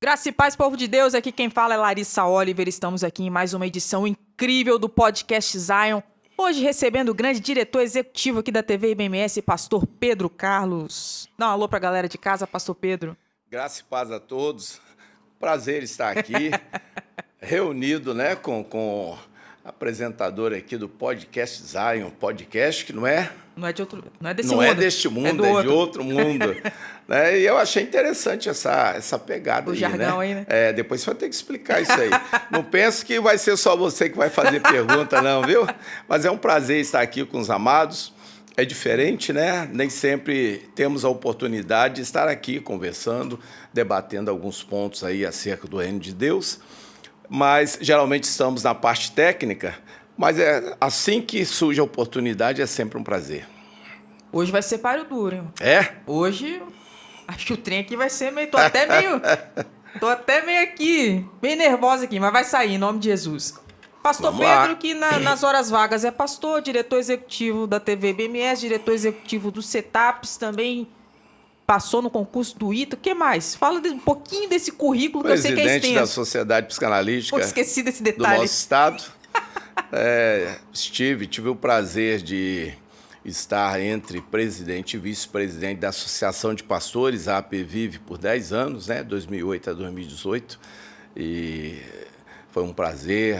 Graça e paz, povo de Deus, aqui quem fala é Larissa Oliver, estamos aqui em mais uma edição incrível do Podcast Zion, hoje recebendo o grande diretor executivo aqui da TV IBMS, Pastor Pedro Carlos. Dá um alô pra galera de casa, Pastor Pedro. Graça e paz a todos, prazer estar aqui, reunido, né, com apresentador aqui do Podcast Zion, podcast que não é... Não é desse mundo. Não é deste mundo, é de outro mundo. Né? E eu achei interessante essa pegada o aí, jargão né? aí, né? Depois você vai ter que explicar isso aí. Não penso que vai ser só você que vai fazer pergunta, não, viu? Mas é um prazer estar aqui com os amados. É diferente, né? Nem sempre temos a oportunidade de estar aqui conversando, debatendo alguns pontos aí acerca do reino de Deus. Mas geralmente estamos na parte técnica. Mas assim que surge a oportunidade, é sempre um prazer. Hoje vai ser páreo duro, hein? É? Hoje, acho que o trem aqui vai ser meio... Tô até meio aqui, bem nervosa aqui, mas vai sair, em nome de Jesus. Pastor Vamos Pedro, lá. que nas horas vagas é pastor, diretor executivo da TV IBMS, diretor executivo do CETAPS, também passou no concurso do ITA. O que mais? Fala um pouquinho desse currículo que eu sei que é extenso. Presidente da Sociedade Psicanalítica esqueci desse do detalhe. nosso estado. Tive o prazer de estar entre presidente e vice-presidente da Associação de Pastores, a APVIV, por 10 anos, né, 2008 a 2018, e foi um prazer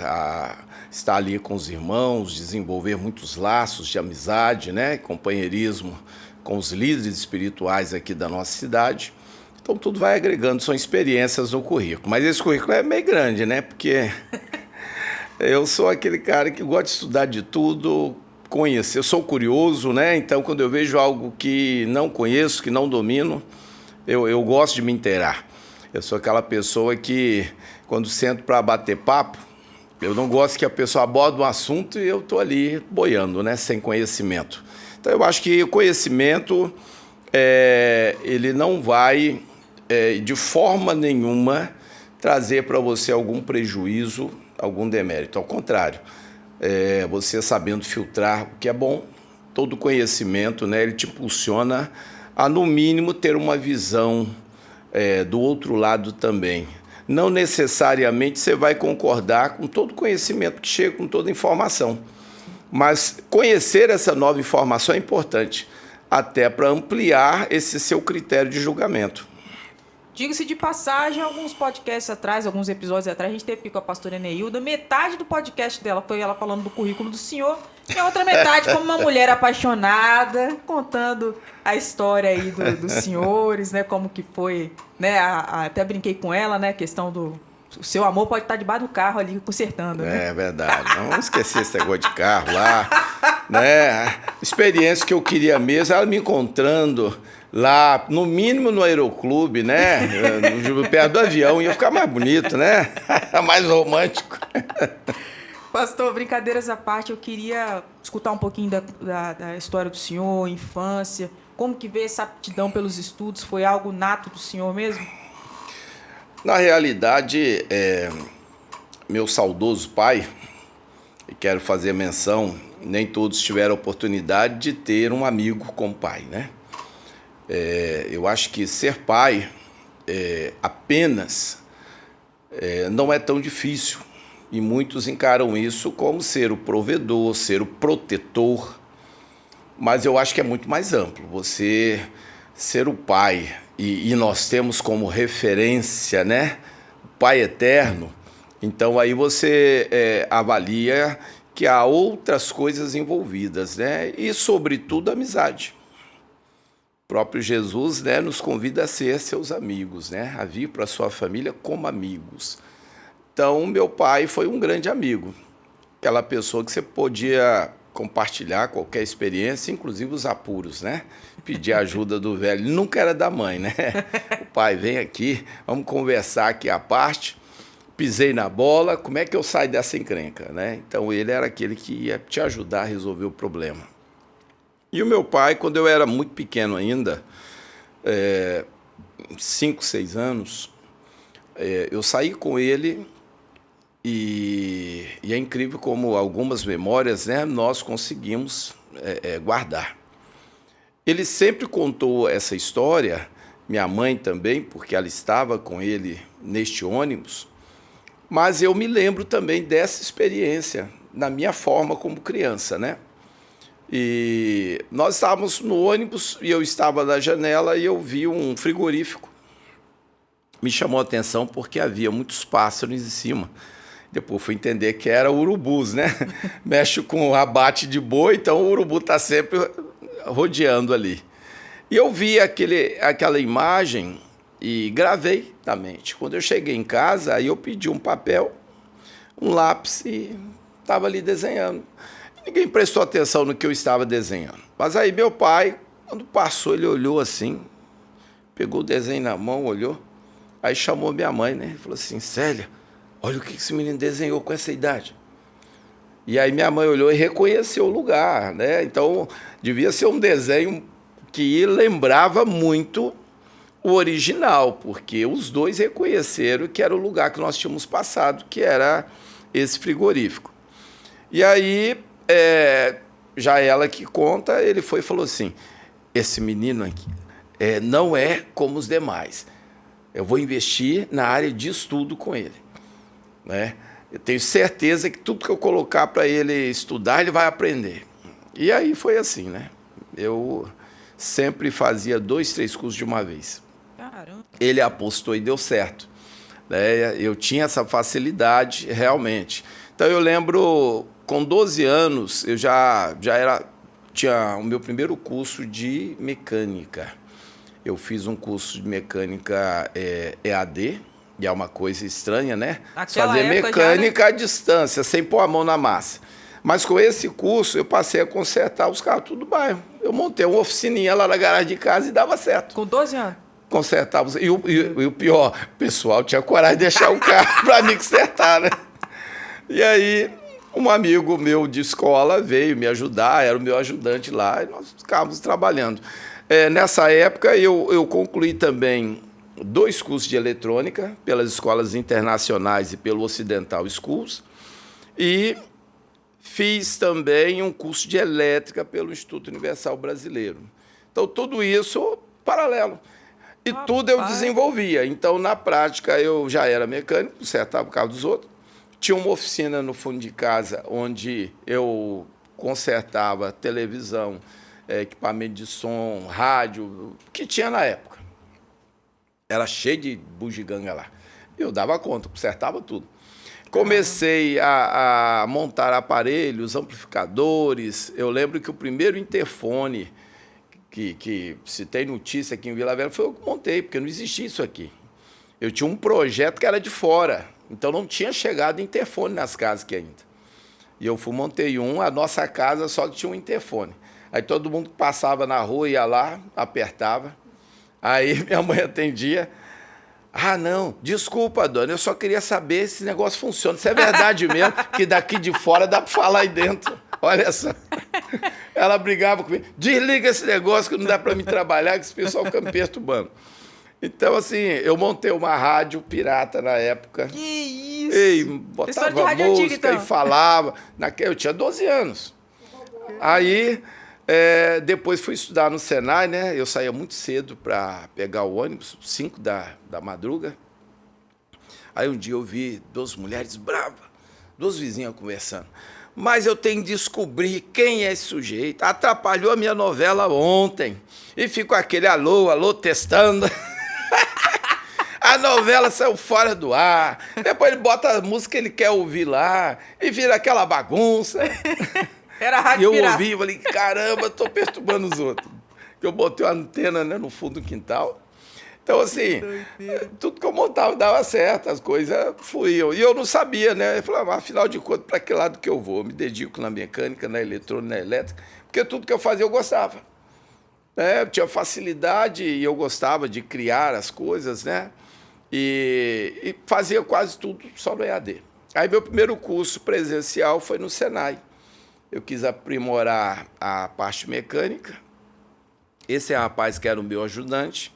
estar ali com os irmãos, desenvolver muitos laços de amizade, né, companheirismo com os líderes espirituais aqui da nossa cidade. Então tudo vai agregando, são experiências no currículo, mas esse currículo é meio grande, né, porque... Eu sou aquele cara que gosta de estudar de tudo, conhecer. Eu sou curioso, né? Então, quando eu vejo algo que não conheço, que não domino, eu gosto de me inteirar. Eu sou aquela pessoa que, quando sento para bater papo, eu não gosto que a pessoa aborde um assunto e eu estou ali boiando, né? Sem conhecimento. Então, eu acho que o conhecimento, ele não vai, de forma nenhuma, trazer para você algum prejuízo, algum demérito. Ao contrário, você sabendo filtrar o que é bom, todo conhecimento, né, ele te impulsiona a, no mínimo, ter uma visão do outro lado também. Não necessariamente você vai concordar com todo conhecimento que chega, com toda informação, mas conhecer essa nova informação é importante, até para ampliar esse seu critério de julgamento. Diga-se de passagem, alguns podcasts atrás, alguns episódios atrás, a gente teve aqui com a pastora Eneilda, metade do podcast dela foi ela falando do currículo do senhor, e a outra metade como uma mulher apaixonada, contando a história aí dos senhores, né, como que foi, né, até brinquei com ela, né, a questão do... O seu amor pode estar debaixo do carro ali, consertando, né? É verdade. Não vamos esquecer esse negócio de carro lá, né? Experiência que eu queria mesmo, ela me encontrando lá, no mínimo no aeroclube, né? Perto do avião, ia ficar mais bonito, né? Mais romântico. Pastor, brincadeiras à parte, eu queria escutar um pouquinho da história do senhor, infância, como que veio essa aptidão pelos estudos, foi algo nato do senhor mesmo? Na realidade, meu saudoso pai, e quero fazer menção, nem todos tiveram a oportunidade de ter um amigo como pai, né? Eu acho que ser pai apenas não é tão difícil, e muitos encaram isso como ser o provedor, ser o protetor, mas eu acho que é muito mais amplo, você ser o pai... E nós temos como referência, né, o Pai Eterno, então aí você avalia que há outras coisas envolvidas, né, e sobretudo a amizade. O próprio Jesus, né, nos convida a ser seus amigos, né, a vir para a sua família como amigos. Então, meu pai foi um grande amigo, aquela pessoa que você podia compartilhar qualquer experiência, inclusive os apuros, né? Pedir ajuda do velho. Ele nunca era da mãe, né? O pai, vem aqui, vamos conversar aqui à parte. Pisei na bola, como é que eu saio dessa encrenca, né? Então, ele era aquele que ia te ajudar a resolver o problema. E o meu pai, quando eu era muito pequeno ainda, 5, 6 anos, eu saí com ele. E é incrível como algumas memórias, né, nós conseguimos guardar. Ele sempre contou essa história minha mãe também, porque ela estava com ele neste ônibus, mas eu me lembro também dessa experiência na minha forma como criança, né? E nós estávamos no ônibus e eu estava na janela e eu vi um frigorífico. Me chamou a atenção porque havia muitos pássaros em cima. Depois fui entender que era urubus, né? Mexe com o abate de boi, então o urubu está sempre rodeando ali. E eu vi aquela imagem e gravei na mente. Quando eu cheguei em casa, aí eu pedi um papel, um lápis e estava ali desenhando. Ninguém prestou atenção no que eu estava desenhando. Mas aí meu pai, quando passou, ele olhou assim, pegou o desenho na mão, olhou, aí chamou minha mãe, né? Falou assim, Célia, olha o que esse menino desenhou com essa idade. E aí minha mãe olhou e reconheceu o lugar, né? Então, devia ser um desenho que lembrava muito o original, porque os dois reconheceram que era o lugar que nós tínhamos passado, que era esse frigorífico. E aí, já ela que conta, ele foi e falou assim, esse menino aqui não é como os demais. Eu vou investir na área de estudo com ele, né? Eu tenho certeza que tudo que eu colocar para ele estudar, ele vai aprender. E aí foi assim, né? Eu sempre fazia 2, 3 cursos de uma vez. Caramba. Ele apostou e deu certo, né? Eu tinha essa facilidade, realmente. Então, eu lembro, com 12 anos, eu tinha o meu primeiro curso de mecânica. Eu fiz um curso de mecânica EAD, e é uma coisa estranha, né? Naquela fazer época mecânica já, né? à distância, sem pôr a mão na massa. Mas com esse curso, eu passei a consertar os carros tudo do bairro. Eu montei uma oficininha lá na garagem de casa e dava certo. Com 12 anos? Consertava. E o pior, o pessoal tinha coragem de deixar o carro para me consertar, né? E aí, um amigo meu de escola veio me ajudar, era o meu ajudante lá, e nós ficávamos trabalhando. Nessa época, eu concluí também 2 cursos de eletrônica, pelas escolas internacionais e pelo Ocidental Schools, e fiz também um curso de elétrica pelo Instituto Universal Brasileiro. Então, tudo isso paralelo. E tudo eu desenvolvia. Então, na prática, eu já era mecânico, consertava o carro dos outros. Tinha uma oficina no fundo de casa onde eu consertava televisão, equipamento de som, rádio, que tinha na época. Era cheio de bugiganga lá. Eu dava conta, consertava tudo. Comecei a montar aparelhos, amplificadores. Eu lembro que o primeiro interfone que se tem notícia aqui em Vila Velha foi eu que montei, porque não existia isso aqui. Eu tinha um projeto que era de fora, então não tinha chegado interfone nas casas aqui ainda. E eu montei a nossa casa só que tinha um interfone. Aí todo mundo que passava na rua ia lá, apertava. Aí minha mãe atendia. Ah, não, desculpa, dona, eu só queria saber se esse negócio funciona. Se é verdade mesmo, que daqui de fora dá para falar aí dentro. Olha só. Ela brigava comigo. Desliga esse negócio que não dá para mim trabalhar, que esse pessoal fica me perturbando. Então, assim, eu montei uma rádio pirata na época. Que isso? E botava música então. E falava. Eu tinha 12 anos. Aí, depois fui estudar no Senai, né? Eu saía muito cedo para pegar o ônibus, 5 da madruga. Aí um dia eu vi 2 mulheres bravas, 2 vizinhas conversando. Mas eu tenho que descobrir quem é esse sujeito. Atrapalhou a minha novela ontem. E fico aquele alô, testando. A novela saiu fora do ar. Depois ele bota a música que ele quer ouvir lá. E vira aquela bagunça. Era rádio e eu pirata. ouvi e falei, caramba, estou perturbando os outros. Eu botei uma antena, né, no fundo do quintal. Então, assim, tudo que eu montava dava certo, as coisas fluíam. E eu não sabia, né? Eu falava, afinal de contas, para que lado que eu vou? Eu me dedico na mecânica, na eletrônica, na elétrica, porque tudo que eu fazia eu gostava. Eu tinha facilidade e eu gostava de criar as coisas, né? E fazia quase tudo só no EAD. Aí meu primeiro curso presencial foi no Senai. Eu quis aprimorar a parte mecânica. Esse rapaz que era o meu ajudante,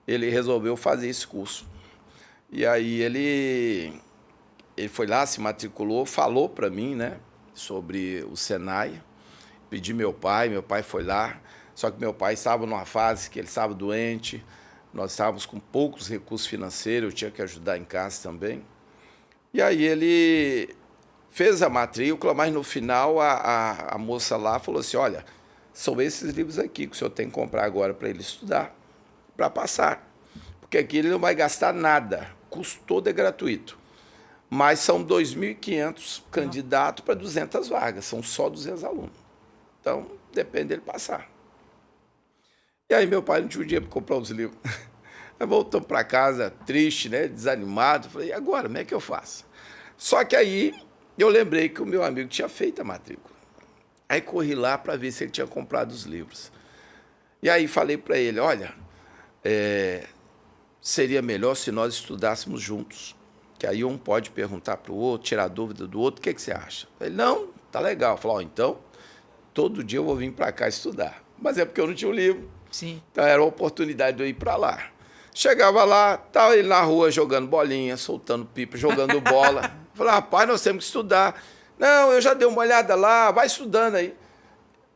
ele resolveu fazer esse curso. E aí ele foi lá, se matriculou, falou para mim, né, sobre o Senai. Pedi meu pai foi lá, só que meu pai estava numa fase que ele estava doente, Nós estávamos com poucos recursos financeiros, eu tinha que ajudar em casa também. E aí ele fez a matrícula, mas no final a moça lá falou assim, olha, são esses livros aqui que o senhor tem que comprar agora para ele estudar, para passar. Porque aqui ele não vai gastar nada, o custo todo é gratuito. Mas são 2.500 candidatos para 200 vagas, são só 200 alunos. Então, depende dele passar. E aí meu pai não tinha dinheiro para comprar os livros. Nós voltamos para casa triste, né, desanimado. Falei, e agora, como é que eu faço? Só que aí eu lembrei que o meu amigo tinha feito a matrícula. Aí corri lá para ver se ele tinha comprado os livros. E aí falei para ele, olha, seria melhor se nós estudássemos juntos. Que aí um pode perguntar para o outro, tirar dúvida do outro, o que você acha? Ele, não, tá legal. Falei, então, todo dia eu vou vir para cá estudar. Mas é porque eu não tinha o livro. Sim. Então era a oportunidade de eu ir para lá. Chegava lá, estava ele na rua jogando bolinha, soltando pipa, jogando bola. Falei, rapaz, nós temos que estudar. Não, eu já dei uma olhada lá, vai estudando aí.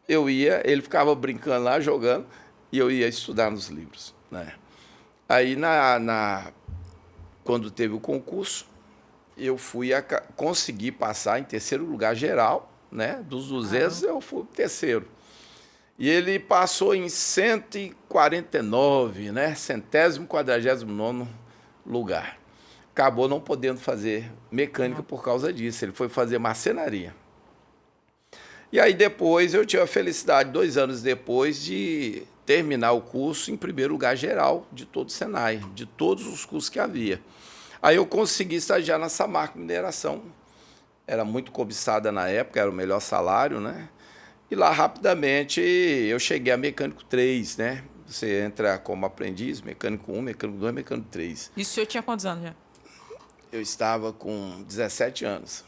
Eu ia, ele ficava brincando lá, jogando, e eu ia estudar nos livros, né? Aí, quando teve o concurso, eu consegui passar em terceiro lugar geral, né? Dos 200, eu fui o terceiro. E ele passou em 149, né? 149º lugar. Acabou não podendo fazer mecânica por causa disso. Ele foi fazer marcenaria. E aí depois eu tive a felicidade, 2 anos depois, de terminar o curso em primeiro lugar geral de todo o Senai, de todos os cursos que havia. Aí eu consegui estagiar na Samarco Mineração. Era muito cobiçada na época, era o melhor salário, né? E lá, rapidamente, eu cheguei a mecânico 3, né? Você entra como aprendiz, mecânico 1, mecânico 2, mecânico 3. Isso o senhor tinha quantos anos já? Eu estava com 17 anos.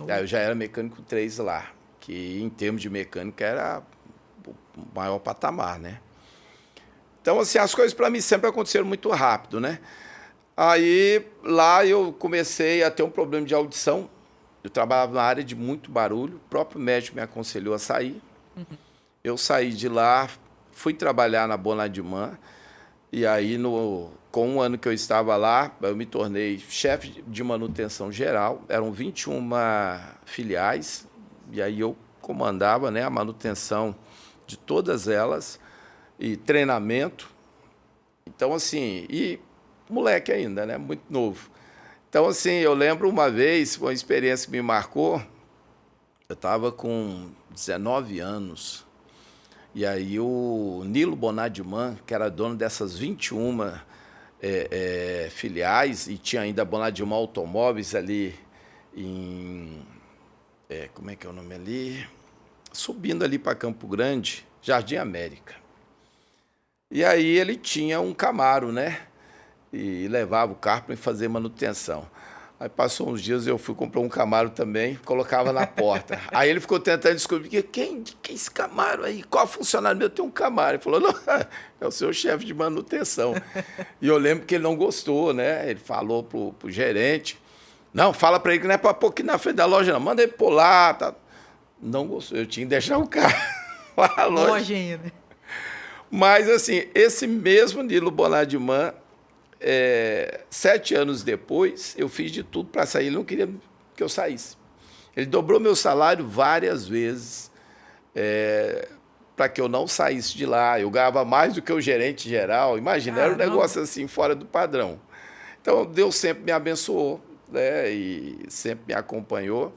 Aí eu já era mecânico 3 lá, que em termos de mecânica era o maior patamar, né? Então, assim, as coisas para mim sempre aconteceram muito rápido, né? Aí, lá eu comecei a ter um problema de audição. Eu trabalhava na área de muito barulho, o próprio médico me aconselhou a sair. Eu saí de lá, fui trabalhar na Bonadimã, e aí, com 1 ano que eu estava lá, eu me tornei chefe de manutenção geral. Eram 21 filiais, e aí eu comandava, né, a manutenção de todas elas, e treinamento. Então, assim, e moleque ainda, né, muito novo. Então, assim, eu lembro uma vez, uma experiência que me marcou, eu estava com 19 anos, e aí o Nilo Bonadimã, que era dono dessas 21 filiais, e tinha ainda Bonadimã Automóveis ali como é que é o nome ali? Subindo ali para Campo Grande, Jardim América. E aí ele tinha um Camaro, né? E levava o carro para fazer manutenção. Aí passou uns dias, eu fui comprar um Camaro também, colocava na porta. Aí ele ficou tentando descobrir, quem é esse Camaro aí? Qual funcionário meu tem um Camaro? Ele falou, não, é o seu chefe de manutenção. E eu lembro que ele não gostou, né? Ele falou pro gerente, não, fala para ele que não é para pôr aqui na frente da loja, não, manda ele pôr lá. Tá. Não gostou, eu tinha que deixar o carro lá na loja. Longe ainda. Mas, assim, esse mesmo Nilo Bonadimã, 7 anos depois, eu fiz de tudo para sair. Ele não queria que eu saísse. Ele dobrou meu salário várias vezes para que eu não saísse de lá. Eu ganhava mais do que o gerente geral. Imagina, era um negócio assim, fora do padrão. Então, Deus sempre me abençoou, né, e sempre me acompanhou.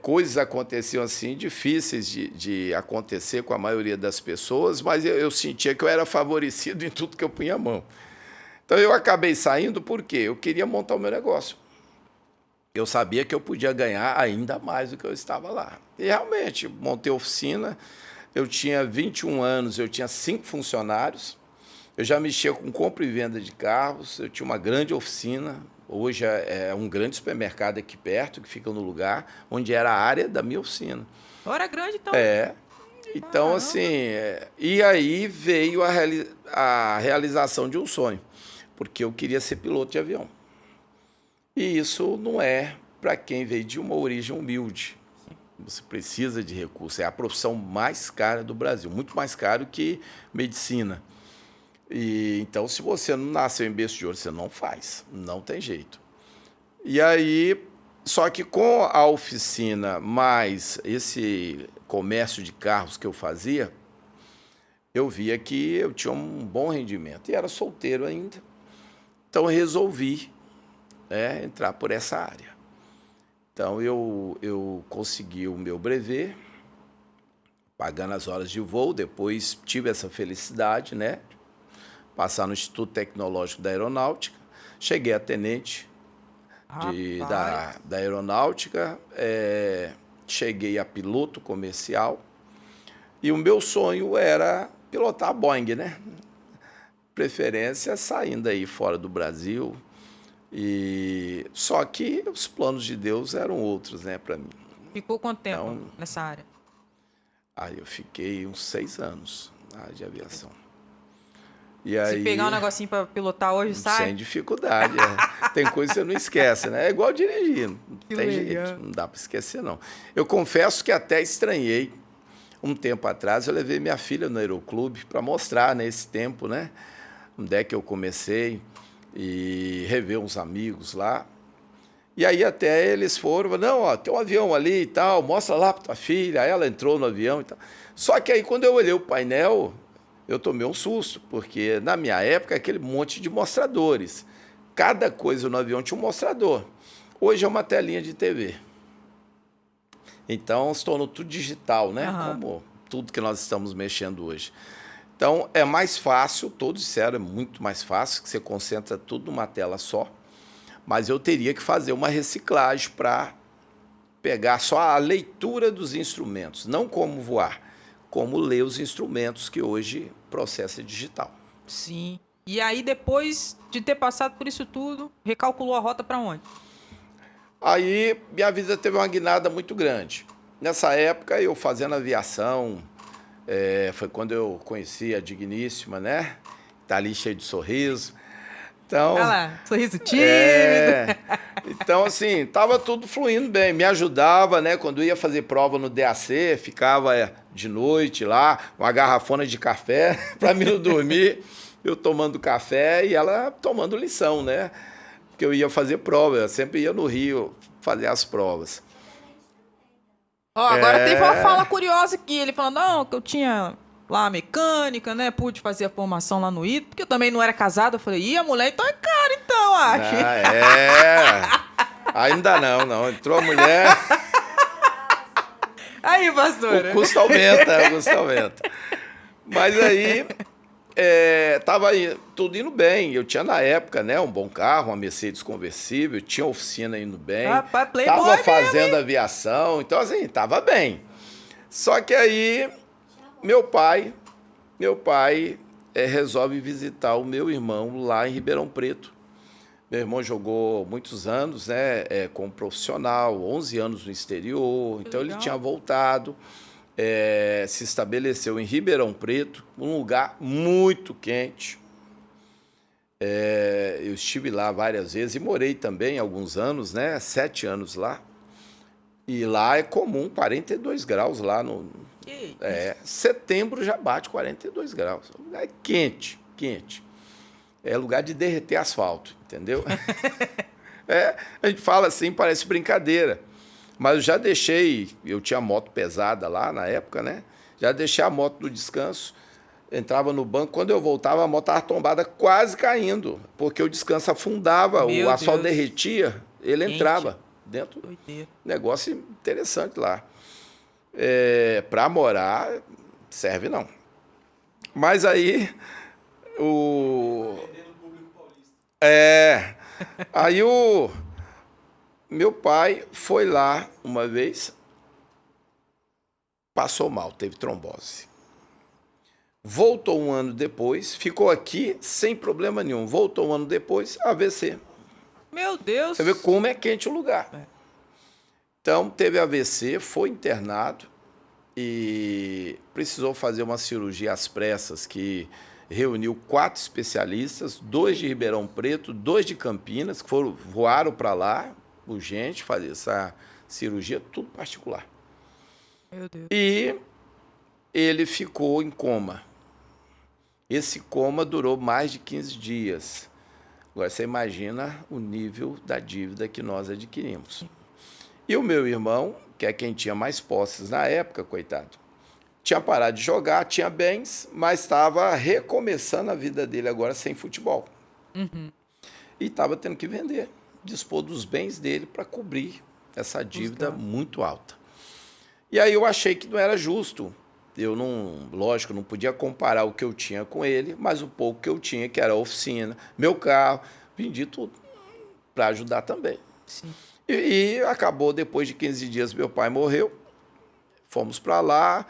Coisas aconteciam assim, difíceis de acontecer com a maioria das pessoas, mas eu sentia que eu era favorecido em tudo que eu punha a mão. Então, eu acabei saindo porque eu queria montar o meu negócio. Eu sabia que eu podia ganhar ainda mais do que eu estava lá. E, realmente, montei oficina. Eu tinha 21 anos, eu tinha 5 funcionários. Eu já mexia com compra e venda de carros. Eu tinha uma grande oficina. Hoje é um grande supermercado aqui perto, que fica no lugar onde era a área da minha oficina. Era grande, então. Então, assim... E aí veio a realização de um sonho. Porque eu queria ser piloto de avião. E isso não é para quem veio de uma origem humilde. Você precisa de recursos. É a profissão mais cara do Brasil, muito mais caro que medicina. E então, se você não nasceu em berço de ouro, você não faz, não tem jeito. E aí, só que com a oficina mais esse comércio de carros que eu fazia, eu via que eu tinha um bom rendimento e era solteiro ainda. Então, eu resolvi, né, entrar por essa área. Então, eu consegui o meu brevet, pagando as horas de voo, depois tive essa felicidade, né, passar no Instituto Tecnológico da Aeronáutica, cheguei a tenente da Aeronáutica, cheguei a piloto comercial, e o meu sonho era pilotar a Boeing, né? Preferência saindo aí fora do Brasil. E só que os planos de Deus eram outros, né, para mim. Ficou quanto tempo Então, nessa área? Aí eu fiquei uns 6 anos na área de aviação. E Se aí, pegar um negocinho para pilotar hoje, sai? sem dificuldade. Tem coisa que você não esquece, né? É igual dirigir, não Que tem legal. jeito, não dá para esquecer, não. Eu confesso que até estranhei. Um tempo atrás, eu levei minha filha no Aeroclube para mostrar, nesse tempo, né? Onde é que eu comecei e rever uns amigos lá. E aí até eles foram, não, ó, tem um avião ali e tal, mostra lá para tua filha. Aí ela entrou no avião e tal. Só que aí quando eu olhei o painel, eu tomei um susto, porque na minha época aquele monte de mostradores. Cada coisa no avião tinha um mostrador. Hoje é uma telinha de TV. Então se tornou tudo digital, né? Como tudo que nós estamos mexendo hoje. Então é mais fácil, todos disseram, é muito mais fácil, que você concentra tudo numa tela só. Mas eu teria que fazer uma reciclagem para pegar só a leitura dos instrumentos, não como voar, como ler os instrumentos que hoje processa digital. Sim. E aí, depois de ter passado por isso tudo, recalculou a rota para onde? Aí minha vida teve uma guinada muito grande. Nessa época, eu fazendo aviação, foi quando eu conheci a digníssima, né? Tá ali cheio de sorriso. Então, Olha lá, sorriso tímido. Então, assim, tava tudo fluindo bem. Me ajudava, né? Quando eu ia fazer prova no DAC, ficava de noite lá, uma garrafona de café para mim não dormir. Eu tomando café e ela tomando lição, né? Porque eu ia fazer prova, eu sempre ia no Rio fazer as provas. Ó, agora teve uma fala curiosa aqui. Ele falando, não, que eu tinha lá a mecânica, né? Pude fazer a formação lá no ITA, porque eu também não era casado. Eu falei, ih, a mulher então é cara, então, acho. Ainda não. Entrou a mulher. Aí, pastora. O custo aumenta. Mas aí, tava tudo indo bem. Eu tinha na época, né, um bom carro, uma Mercedes conversível, tinha oficina indo bem. Rapaz, playboy tava fazendo mesmo, aviação, então assim, tava bem. Só que aí, meu pai resolve visitar o meu irmão lá em Ribeirão Preto. Meu irmão jogou muitos anos, né, como profissional, 11 anos no exterior, então ele tinha voltado, se estabeleceu em Ribeirão Preto, um lugar muito quente. Eu estive lá várias vezes e morei também alguns anos, né, 7 anos lá. E lá é comum 42 graus lá no... setembro já bate 42 graus. O lugar é quente. É lugar de derreter asfalto, entendeu? A gente fala assim, parece brincadeira. Mas eu já deixei, eu tinha moto pesada lá na época, né? Já deixei a moto no descanso, entrava no banco, quando eu voltava a moto estava tombada quase caindo, porque o descanso afundava, o asfalto derretia, ele entrava dentro. Negócio interessante lá. Para morar, serve não. Mas aí, aí o meu pai foi lá uma vez, passou mal, teve trombose. Voltou um ano depois, ficou aqui sem problema nenhum. Voltou um ano depois, AVC. Meu Deus! Você vê como é quente o lugar. Então, teve AVC, foi internado e precisou fazer uma cirurgia às pressas que reuniu 4 especialistas, 2 de Ribeirão Preto, 2 de Campinas, que voaram para lá, urgente, fazer essa cirurgia, tudo particular. Meu Deus. E ele ficou em coma. Esse coma durou mais de 15 dias. Agora você imagina o nível da dívida que nós adquirimos. E o meu irmão, que é quem tinha mais posses na época, coitado, tinha parado de jogar, tinha bens, mas estava recomeçando a vida dele agora sem futebol. E estava tendo que vender, dispor dos bens dele para cobrir essa dívida muito alta. E aí eu achei que não era justo. Eu não, lógico, não podia comparar o que eu tinha com ele, mas o pouco que eu tinha, que era a oficina, meu carro, vendi tudo para ajudar também. Sim. E acabou, depois de 15 dias, meu pai morreu, fomos para lá,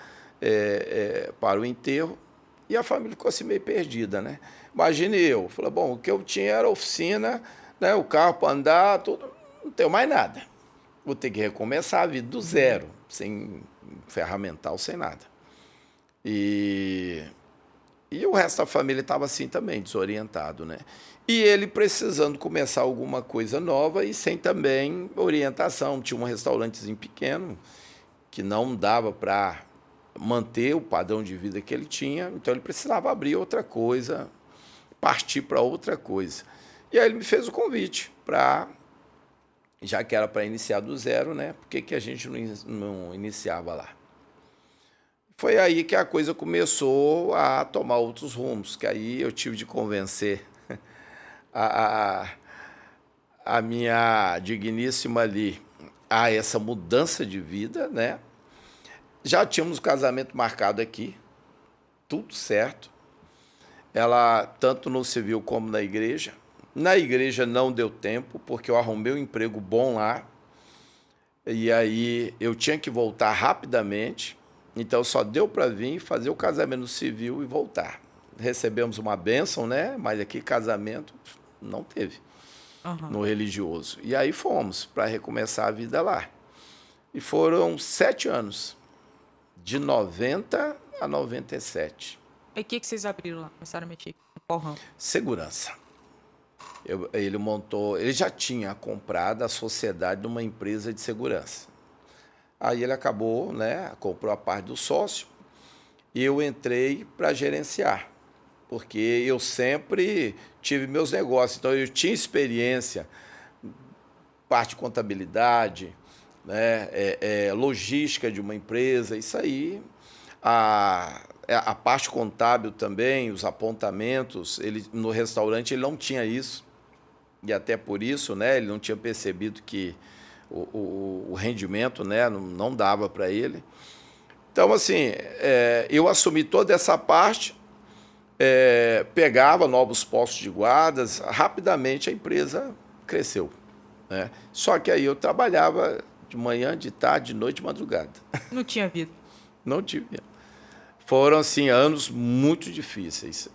para o enterro, e a família ficou assim meio perdida, né? Imagine eu, falei, bom, o que eu tinha era oficina, né, o carro para andar, tudo, não tenho mais nada. Vou ter que recomeçar a vida do zero, sem ferramental, sem nada. E o resto da família estava assim também, desorientado, né? E ele precisando começar alguma coisa nova e sem também orientação. Tinha um restaurantezinho pequeno que não dava para manter o padrão de vida que ele tinha, então ele precisava abrir outra coisa, partir para outra coisa. E aí ele me fez o convite para, já que era para iniciar do zero, né? Por que a gente não iniciava lá? Foi aí que a coisa começou a tomar outros rumos, que aí eu tive de convencer a minha digníssima ali a essa mudança de vida, né? Já tínhamos o casamento marcado aqui, tudo certo. Ela, tanto no civil como na igreja. Na igreja não deu tempo, porque eu arrumei um emprego bom lá, e aí eu tinha que voltar rapidamente. Então, só deu para vir, fazer o casamento no civil e voltar. Recebemos uma bênção, né? Mas aqui casamento não teve no religioso. E aí fomos para recomeçar a vida lá. E foram 7 anos, de 90 a 97. E o que vocês abriram lá? Começaram a mexer com qual ramo? Segurança. Ele já tinha comprado a sociedade de uma empresa de segurança. Aí ele acabou, né, comprou a parte do sócio e eu entrei para gerenciar, porque eu sempre tive meus negócios, então eu tinha experiência, parte de contabilidade, né, logística de uma empresa, isso aí, a parte contábil também, os apontamentos, no restaurante ele não tinha isso, e até por isso, né, ele não tinha percebido que o rendimento, né, não dava para ele. Então, assim, eu assumi toda essa parte, pegava novos postos de guardas, rapidamente a empresa cresceu, né? Só que aí eu trabalhava de manhã, de tarde, de noite, de madrugada. Não tinha vida. Não tive vida. Foram, assim, anos muito difíceis.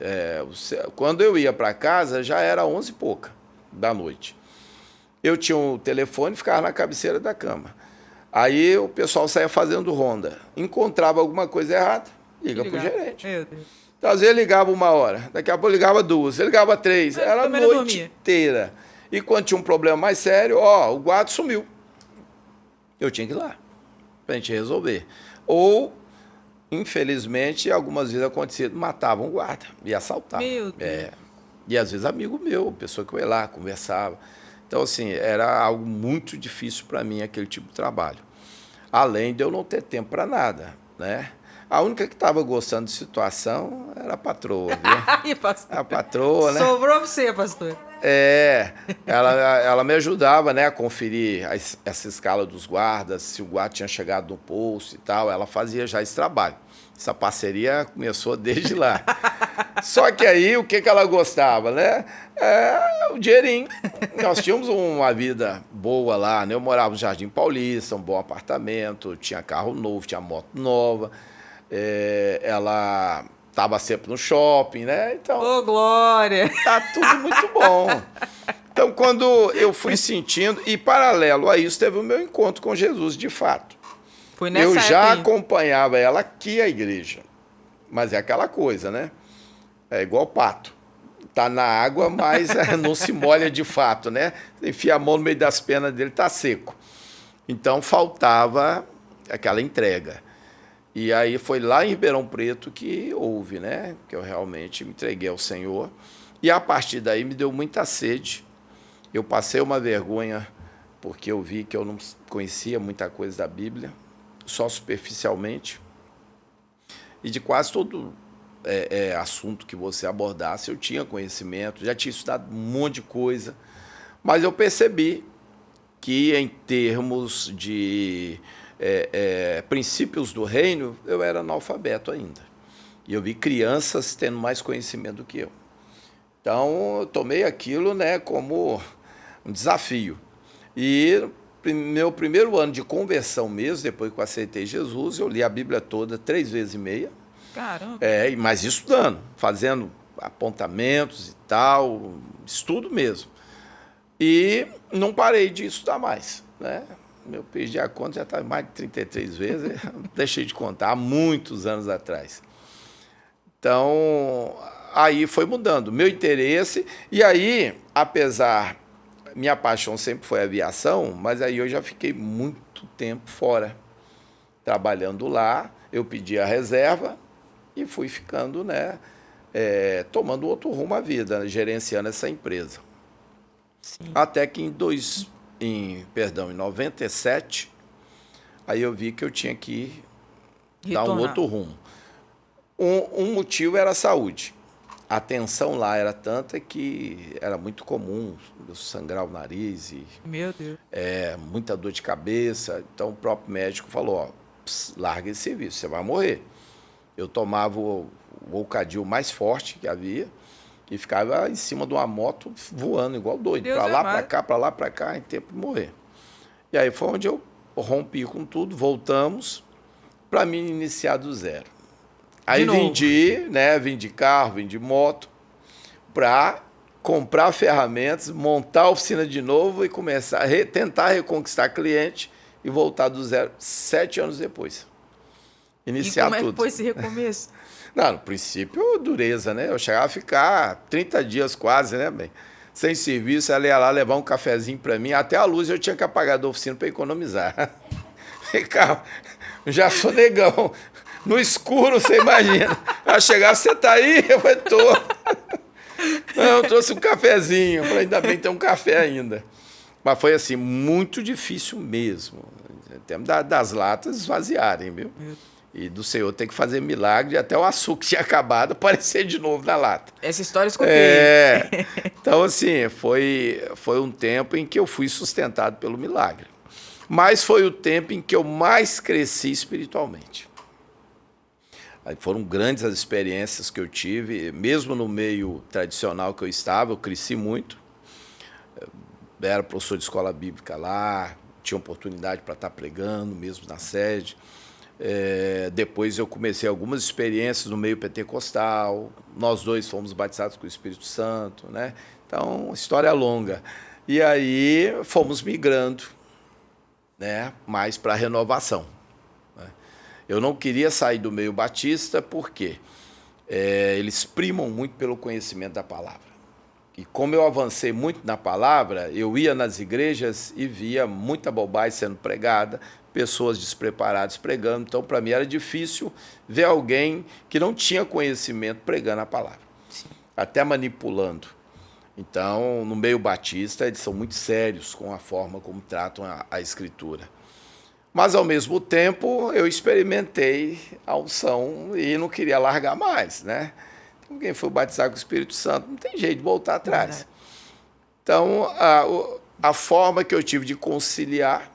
Quando eu ia para casa, já era 11 e pouca da noite. Eu tinha um telefone e ficava na cabeceira da cama. Aí o pessoal saía fazendo ronda. Encontrava alguma coisa errada, liga para o gerente. Então, às vezes ligava 1 hora, daqui a pouco ligava 2, ele ligava 3, era a noite inteira. E quando tinha um problema mais sério, o guarda sumiu. Eu tinha que ir lá, para a gente resolver. Ou, infelizmente, algumas vezes acontecia, matavam o guarda e assaltavam. Meu Deus. E às vezes amigo meu, pessoa que eu ia lá, conversava. Então, assim, era algo muito difícil para mim, aquele tipo de trabalho. Além de eu não ter tempo para nada, né? A única que estava gostando de situação era a patroa, viu? A patroa, né? Sobrou para você, pastor. Ela me ajudava, né, a conferir essa escala dos guardas, se o guarda tinha chegado no posto e tal. Ela fazia já esse trabalho. Essa parceria começou desde lá. Só que aí, o que ela gostava, né? O dinheirinho. Nós tínhamos uma vida boa lá, né? Eu morava no Jardim Paulista, um bom apartamento, tinha carro novo, tinha moto nova. Ela estava sempre no shopping, né? Então, Ô, glória! tá tudo muito bom. Então, quando eu fui sentindo, e paralelo a isso, teve o meu encontro com Jesus, de fato. Foi nessa Eu já época, acompanhava ela aqui à igreja, mas é aquela coisa, né? É igual pato. Tá na água, mas não se molha de fato, né? Enfia a mão no meio das pernas dele, tá seco. Então, faltava aquela entrega. E aí foi lá em Ribeirão Preto que houve, né? Que eu realmente me entreguei ao Senhor. E a partir daí me deu muita sede. Eu passei uma vergonha porque eu vi que eu não conhecia muita coisa da Bíblia, só superficialmente. E de quase todo assunto que você abordasse, eu tinha conhecimento, já tinha estudado um monte de coisa. Mas eu percebi que, em termos de princípios do reino, eu era analfabeto ainda. E eu vi crianças tendo mais conhecimento do que eu. Então, eu tomei aquilo, né, como um desafio. E meu primeiro ano de conversão mesmo, depois que eu aceitei Jesus, eu li a Bíblia toda 3 vezes e meia. Caramba! Mas estudando, fazendo apontamentos e tal, estudo mesmo. E não parei de estudar mais, né? Eu perdi a conta, já está mais de 33 vezes, deixei de contar, há muitos anos atrás. Então, aí foi mudando meu interesse, e aí, apesar, minha paixão sempre foi aviação, mas aí eu já fiquei muito tempo fora, trabalhando lá, eu pedi a reserva e fui ficando, né, tomando outro rumo à vida, gerenciando essa empresa. Sim. Até que em 97, aí eu vi que eu tinha que dar um outro rumo. Um motivo era a saúde. A tensão lá era tanta que era muito comum eu sangrar o nariz e meu Deus. Muita dor de cabeça. Então o próprio médico falou, ó, larga esse serviço, você vai morrer. Eu tomava o Volcadil mais forte que havia e ficava em cima de uma moto voando igual doido, para lá, para cá, para lá, para cá, em tempo de morrer. E aí foi onde eu rompi com tudo, voltamos para me iniciar do zero. Aí vendi carro, vendi moto, para comprar ferramentas, montar a oficina de novo e começar a tentar reconquistar cliente e voltar do zero 7 anos depois. Iniciar tudo. E como é que foi esse recomeço? Não, no princípio, dureza, né? Eu chegava a ficar 30 dias quase, né, bem? Sem serviço, ela ia lá levar um cafezinho para mim, até a luz eu tinha que apagar da oficina para economizar. Ficava, já sou negão. No escuro, você imagina. Ela chegava, você tá aí? Eu falei, tô. Não, eu trouxe um cafezinho. Eu falei, ainda bem que tem um café ainda. Mas foi assim, muito difícil mesmo. Temos das latas esvaziarem, viu? E do Senhor ter que fazer milagre, até o açúcar tinha acabado, aparecer de novo na lata. Essa história eu escutei. Então, assim, foi um tempo em que eu fui sustentado pelo milagre. Mas foi o tempo em que eu mais cresci espiritualmente. Aí foram grandes as experiências que eu tive, mesmo no meio tradicional que eu estava, eu cresci muito. Eu era professor de escola bíblica lá, tinha oportunidade para estar pregando, mesmo na sede. Depois eu comecei algumas experiências no meio pentecostal, nós dois fomos batizados com o Espírito Santo, né? Então, história longa. E aí fomos migrando, né, mais para a renovação. Né? Eu não queria sair do meio batista porque eles primam muito pelo conhecimento da palavra. E como eu avancei muito na palavra, eu ia nas igrejas e via muita bobagem sendo pregada, pessoas despreparadas pregando. Então, para mim, era difícil ver alguém que não tinha conhecimento pregando a palavra, até manipulando. Então, no meio batista, eles são muito sérios com a forma como tratam a Escritura. Mas, ao mesmo tempo, eu experimentei a unção e não queria largar mais, né? Então, quem foi batizado com o Espírito Santo não tem jeito de voltar atrás. Então, a forma que eu tive de conciliar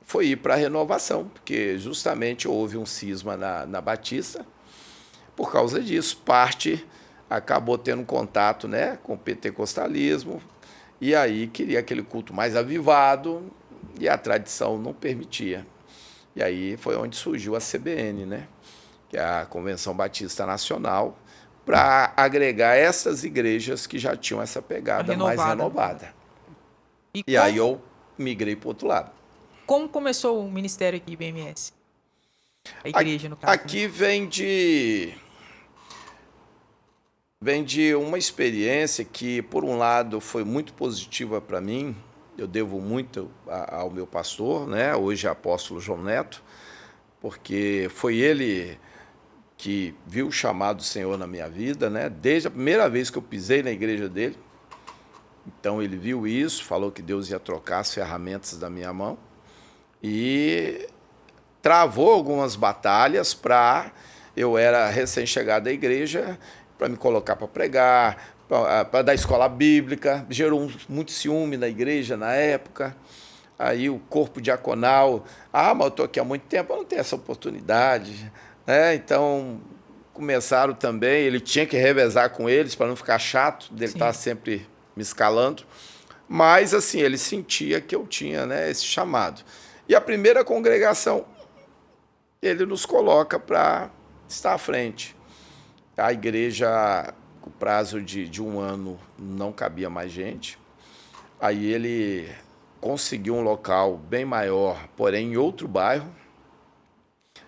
foi ir para a renovação, porque justamente houve um cisma na Batista. Por causa disso, parte acabou tendo contato, né, com o pentecostalismo, e aí queria aquele culto mais avivado, e a tradição não permitia. E aí foi onde surgiu a CBN, né, que é a Convenção Batista Nacional, para agregar essas igrejas que já tinham essa pegada mais renovada. E aí eu migrei para o outro lado. Como começou o ministério aqui, BMS? A igreja, no caso. Aqui vem de uma experiência que, por um lado, foi muito positiva para mim. Eu devo muito ao meu pastor, né? Hoje apóstolo João Neto, porque foi ele que viu o chamado do Senhor na minha vida, né? Desde a primeira vez que eu pisei na igreja dele. Então ele viu isso, falou que Deus ia trocar as ferramentas da minha mão e travou algumas batalhas para... Eu era recém-chegado à igreja, para me colocar para pregar, para dar escola bíblica, gerou muito ciúme na igreja na época. Aí o corpo diaconal, mas eu estou aqui há muito tempo, eu não tenho essa oportunidade, né? Então começaram também, ele tinha que revezar com eles para não ficar chato, dele estar sempre me escalando, mas assim, ele sentia que eu tinha, né, esse chamado. E a primeira congregação, ele nos coloca para estar à frente. A igreja, com o prazo de 1 ano, não cabia mais gente. Aí ele conseguiu um local bem maior, porém em outro bairro.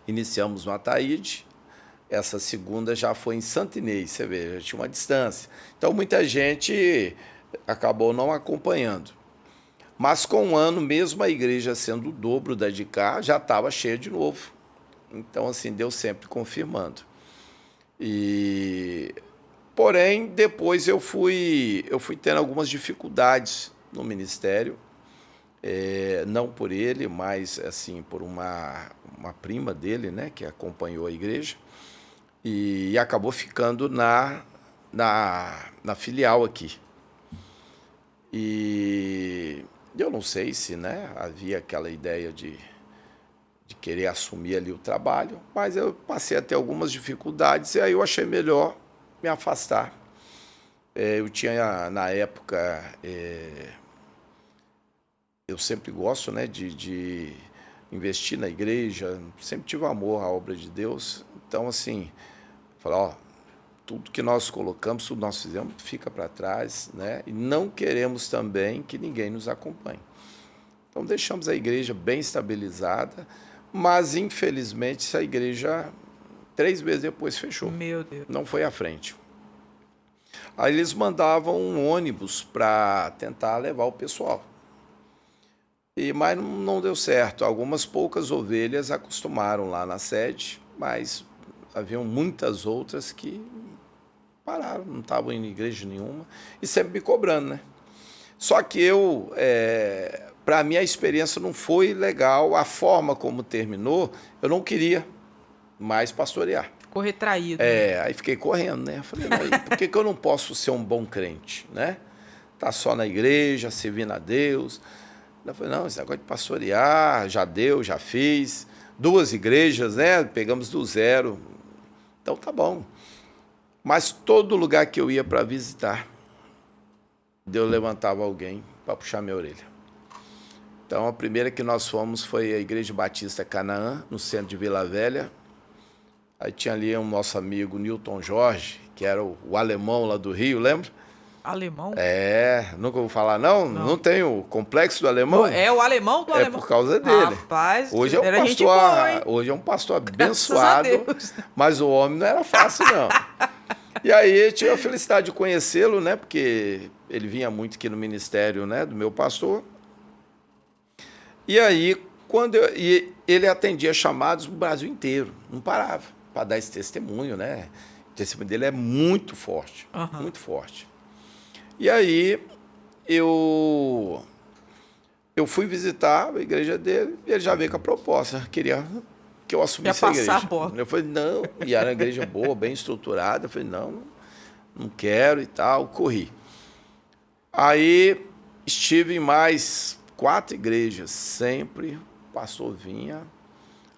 Iniciamos no Ataíde. Essa segunda já foi em Santo Inês, você vê, já tinha uma distância. Então muita gente acabou não acompanhando. Mas com 1 ano, mesmo a igreja sendo o dobro da de cá, já estava cheia de novo. Então, assim, Deus sempre confirmando. Porém, depois eu fui tendo algumas dificuldades no ministério, não por ele, mas assim por uma prima dele, né, que acompanhou a igreja, e acabou ficando na filial aqui. E eu não sei se, né, havia aquela ideia de querer assumir ali o trabalho, mas eu passei a ter algumas dificuldades e aí eu achei melhor me afastar. Eu tinha, na época, eu sempre gosto, né, de investir na igreja, sempre tive amor à obra de Deus. Então, assim, falei, tudo que nós colocamos, tudo que nós fizemos, fica para trás, né? E não queremos também que ninguém nos acompanhe. Então, deixamos a igreja bem estabilizada, mas, infelizmente, essa igreja, 3 meses depois, fechou. Meu Deus. Não foi à frente. Aí eles mandavam um ônibus para tentar levar o pessoal. Mas não deu certo. Algumas poucas ovelhas acostumaram lá na sede, mas haviam muitas outras que pararam, não estavam indo em igreja nenhuma, e sempre me cobrando, né? Só que para mim a experiência não foi legal, a forma como terminou, eu não queria mais pastorear. Ficou retraído. Aí fiquei correndo, né? Falei, por que eu não posso ser um bom crente, né? Tá só na igreja, servindo a Deus. Eu falei, não, esse negócio de pastorear, já deu, já fiz. 2 igrejas, né? Pegamos do zero. Então tá bom. Mas todo lugar que eu ia para visitar, Deus levantava alguém para puxar minha orelha. Então a primeira que nós fomos foi a Igreja Batista Canaã, no centro de Vila Velha. Aí tinha ali um nosso amigo Newton Jorge, que era o alemão lá do Rio, lembra? Alemão? Nunca vou falar, não? Não tem o complexo do alemão? É o alemão do alemão? É por causa dele. Rapaz, hoje é um era pastor, gente boa, hein? hoje é um pastor abençoado, mas o homem não era fácil, não. E aí eu tive a felicidade de conhecê-lo, né? Porque ele vinha muito aqui no ministério, né, do meu pastor. E aí, ele atendia chamados no Brasil inteiro, não parava, para dar esse testemunho, né? O testemunho dele é muito forte, muito forte. E aí, eu fui visitar a igreja dele e ele já veio com a proposta, queria que eu assumisse a igreja. Eu falei, não, e era uma igreja boa, bem estruturada. Eu falei, não quero e tal, corri. Aí, estive em mais 4 igrejas, sempre o pastor vinha,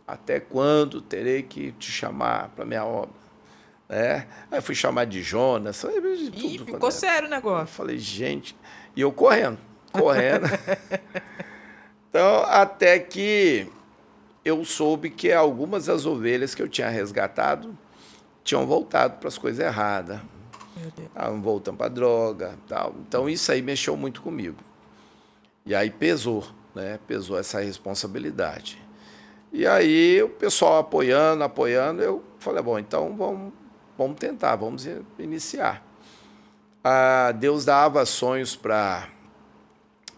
até quando terei que te chamar para minha obra? Aí fui chamar de Jonas, de tudo. Ficou sério o negócio. Eu falei, gente, e eu correndo. Então, até que eu soube que algumas das ovelhas que eu tinha resgatado tinham voltado para as coisas erradas. Meu Deus. Estavam voltando para droga, tal. Então, isso aí mexeu muito comigo. E aí pesou, né? Pesou essa responsabilidade. E aí o pessoal apoiando, eu falei, bom, então vamos tentar, vamos iniciar. Deus dava sonhos para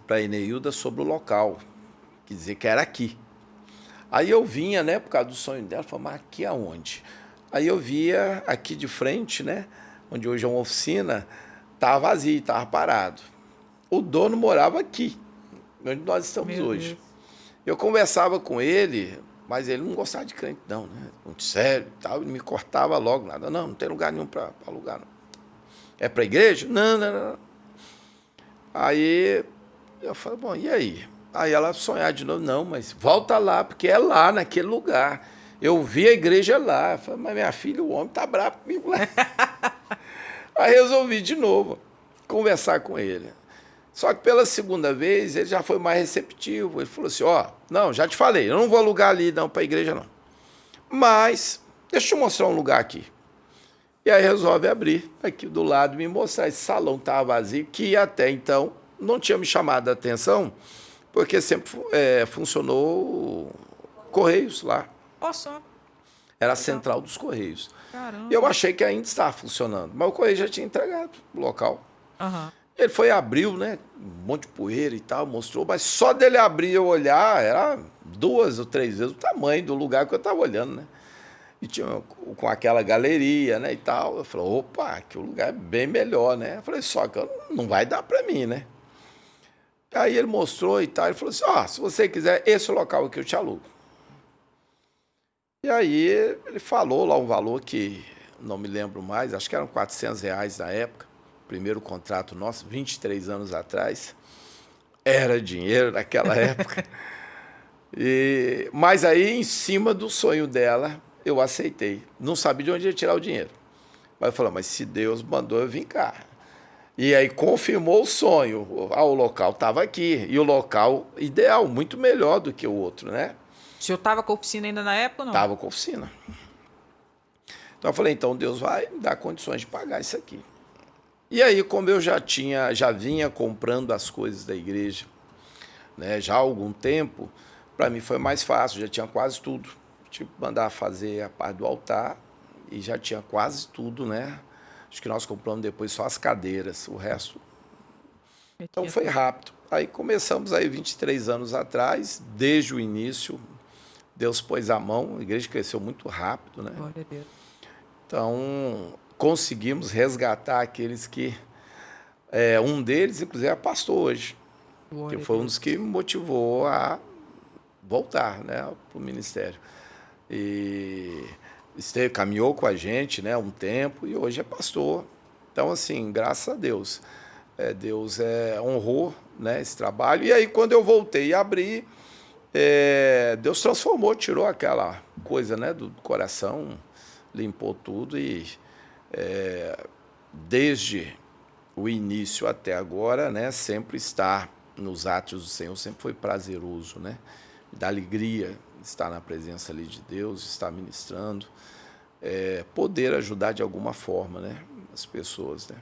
a Eneilda sobre o local, quer dizer que era aqui. Aí eu vinha, né, por causa do sonho dela, falei, mas aqui aonde? Aí eu via aqui de frente, né, onde hoje é uma oficina, estava vazio, estava parado. O dono morava aqui, onde nós estamos hoje. Deus. Eu conversava com ele, mas ele não gostava de crente, não, né? Muito sério e tal, ele me cortava logo, nada. Não tem lugar nenhum para alugar, não. É para a igreja? Não. Aí eu falei, bom, e aí? Aí ela sonhar de novo, não, mas volta lá, porque é lá, naquele lugar. Eu vi a igreja lá. Eu falei, mas minha filha, o homem tá bravo comigo lá. Aí resolvi de novo conversar com ele. Só que pela segunda vez ele já foi mais receptivo. Ele falou assim, não, já te falei, eu não vou alugar ali não para a igreja não. Mas deixa eu te mostrar um lugar aqui. E aí resolve abrir aqui do lado, me mostrar. Esse salão estava vazio, que até então não tinha me chamado a atenção, porque sempre funcionou Correios lá. Ó só. Era a central dos Correios. Caramba. E eu achei que ainda estava funcionando, mas o Correio já tinha entregado o local. Aham. Ele foi abriu, né? Um monte de poeira e tal, mostrou, mas só dele abrir e eu olhar, era 2 ou 3 vezes o tamanho do lugar que eu estava olhando, né? E tinha com aquela galeria, né, e tal. Eu falei, opa, que o lugar é bem melhor, né? Eu falei, só que não vai dar para mim, né? Aí ele mostrou e tal, ele falou assim, se você quiser, esse local aqui eu te alugo. E aí ele falou lá um valor que não me lembro mais, acho que eram R$400 na época. Primeiro contrato nosso, 23 anos atrás. Era dinheiro naquela época. Mas aí, em cima do sonho dela, eu aceitei. Não sabia de onde ia tirar o dinheiro. Mas eu falei, mas se Deus mandou eu vim cá. E aí confirmou o sonho. O local estava aqui. E o local ideal, muito melhor do que o outro, né? O senhor estava com a oficina ainda na época ou não? Estava com a oficina. Então eu falei, então Deus vai me dar condições de pagar isso aqui. E aí, como eu já vinha comprando as coisas da igreja, né, já há algum tempo, para mim foi mais fácil, já tinha quase tudo. Tipo, mandar fazer a parte do altar e já tinha quase tudo, né? Acho que nós compramos depois só as cadeiras, o resto. Então foi rápido. Aí começamos aí 23 anos atrás, desde o início, Deus pôs a mão, a igreja cresceu muito rápido, né? Glória a Deus. Então, conseguimos resgatar aqueles que... um deles, inclusive, é pastor hoje. Glória Que foi a um Deus. dos que me motivou a voltar, né, para o ministério. E caminhou com a gente, né, um tempo, e hoje é pastor. Então, assim, graças a Deus. Deus honrou, né, esse trabalho. E aí, quando eu voltei e abri, Deus transformou, tirou aquela coisa, né, do coração, limpou tudo e desde o início até agora, né, sempre estar nos atos do Senhor sempre foi prazeroso, né? Da alegria estar na presença ali de Deus, estar ministrando, poder ajudar de alguma forma, né, as pessoas, né?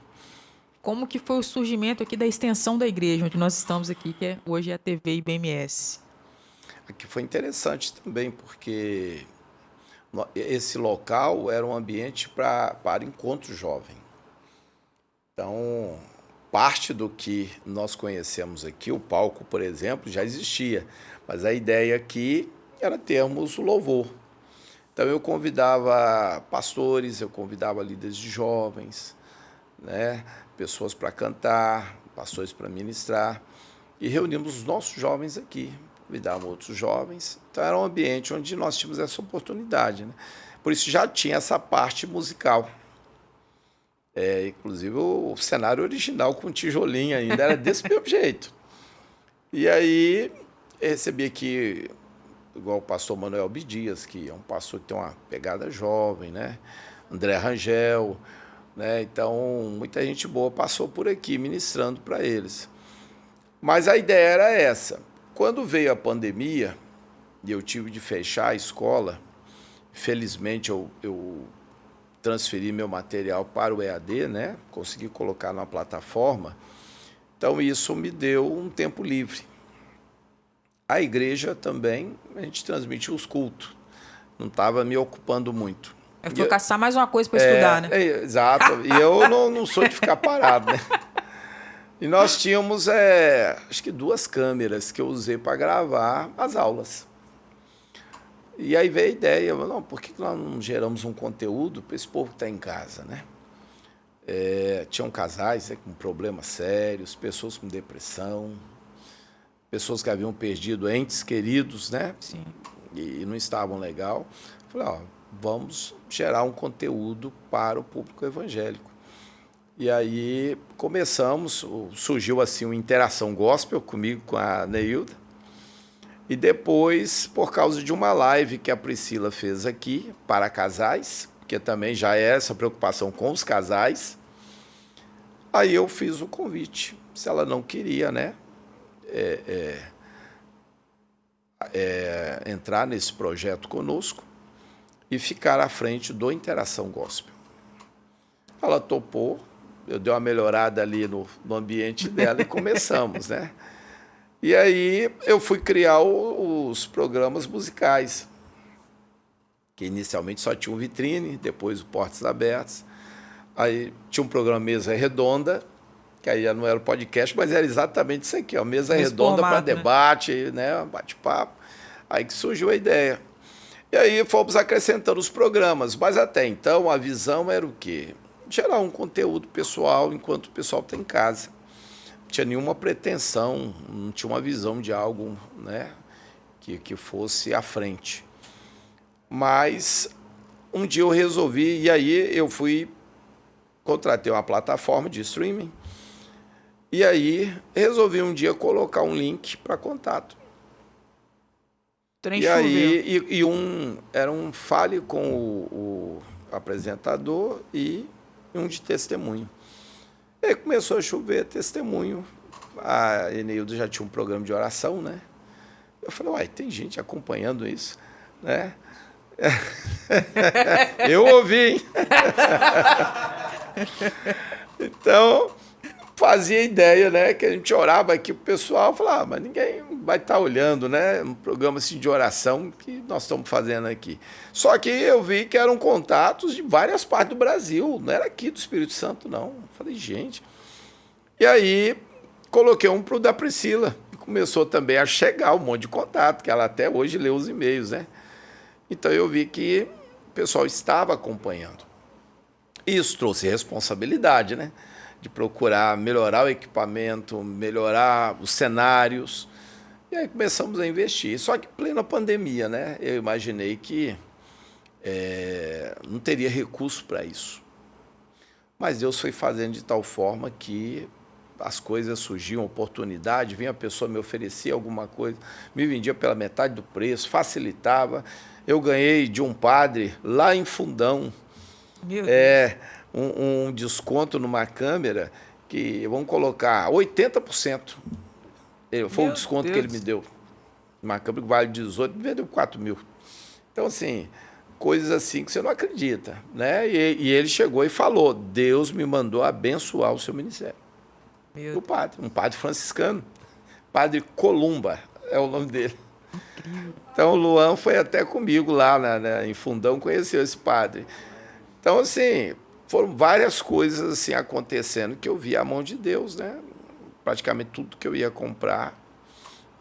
Como que foi o surgimento aqui da extensão da igreja, onde nós estamos aqui, que hoje é a TV IBMS? Aqui foi interessante também, porque esse local era um ambiente para encontro jovem. Então, parte do que nós conhecemos aqui, o palco, por exemplo, já existia. Mas a ideia aqui era termos o louvor. Então, eu convidava pastores, eu convidava líderes de jovens, né, pessoas para cantar, pastores para ministrar, e reunimos os nossos jovens aqui, convidávamos outros jovens. Então, era um ambiente onde nós tínhamos essa oportunidade, né? Por isso, já tinha essa parte musical. Inclusive o cenário original com tijolinho ainda era desse mesmo jeito. E aí recebi aqui, igual o pastor Manuel Bidias, que é um pastor que tem uma pegada jovem, né? André Rangel, né? Então muita gente boa passou por aqui ministrando para eles. Mas a ideia era essa. Quando veio a pandemia e eu tive de fechar a escola, felizmente eu transferi meu material para o EAD, né? Consegui colocar na plataforma. Então, isso me deu um tempo livre. A igreja também, a gente transmitia os cultos. Não estava me ocupando muito. Foi caçar mais uma coisa para estudar, né? Exato. E eu não sou de ficar parado, né? E nós tínhamos, acho que 2 câmeras que eu usei para gravar as aulas. E aí veio a ideia, não, por que nós não geramos um conteúdo para esse povo que está em casa, né? Tinham casais, né, com problemas sérios, pessoas com depressão, pessoas que haviam perdido entes queridos, né? Sim. E não estavam legal. Falei, ó, vamos gerar um conteúdo para o público evangélico. E aí começamos, surgiu assim uma interação gospel comigo, com a Neilda. E depois, por causa de uma live que a Priscila fez aqui para casais, porque também já é essa preocupação com os casais, aí eu fiz o convite. Se ela não queria, né, entrar nesse projeto conosco e ficar à frente do Interação Gospel. Ela topou, eu dei uma melhorada ali no ambiente dela e começamos, né? E aí eu fui criar os programas musicais, que inicialmente só tinha um vitrine, depois o Portas Abertas. Aí tinha um programa Mesa Redonda, que aí já não era o podcast, mas era exatamente isso aqui, ó, Mesa Redonda para debate, né, bate-papo. Aí que surgiu a ideia. E aí fomos acrescentando os programas, mas até então a visão era o quê? Gerar um conteúdo pessoal enquanto o pessoal está em casa. Não tinha nenhuma pretensão, não tinha uma visão de algo, né, que fosse à frente. Mas um dia eu resolvi, e aí eu contratei uma plataforma de streaming, e aí resolvi um dia colocar um link para contato. E aí era um fale com o apresentador e um de testemunho. E aí começou a chover testemunho. A Eneildo já tinha um programa de oração, né? Eu falei, uai, tem gente acompanhando isso, né? Eu ouvi, hein? Então, fazia ideia, né? Que a gente orava aqui pro pessoal, falava, mas ninguém vai estar olhando, né? Um programa assim, de oração que nós estamos fazendo aqui. Só que eu vi que eram contatos de várias partes do Brasil, não era aqui do Espírito Santo, não. Falei, gente. E aí, coloquei um pro da Priscila. E começou também a chegar um monte de contato, que ela até hoje lê os e-mails, né? Então, eu vi que o pessoal estava acompanhando. Isso trouxe responsabilidade, né? De procurar melhorar o equipamento, melhorar os cenários. E aí começamos a investir. Só que plena pandemia, né? Eu imaginei que não teria recurso para isso. Mas Deus foi fazendo de tal forma que as coisas surgiam, oportunidade, vinha a pessoa me oferecia alguma coisa, me vendia pela metade do preço, facilitava. Eu ganhei de um padre lá em Fundão um desconto numa câmera que, vamos colocar, 80%. Foi o desconto que ele me deu. Uma câmera que vale 18, me vendeu 4 mil. Então, assim, coisas assim que você não acredita, né? E ele chegou e falou, Deus me mandou abençoar o seu ministério. O padre, um padre franciscano, Padre Columba é o nome dele. Então, o Luan foi até comigo lá em Fundão, conheceu esse padre. Então, assim, foram várias coisas assim, acontecendo que eu vi a mão de Deus, né? Praticamente tudo que eu ia comprar,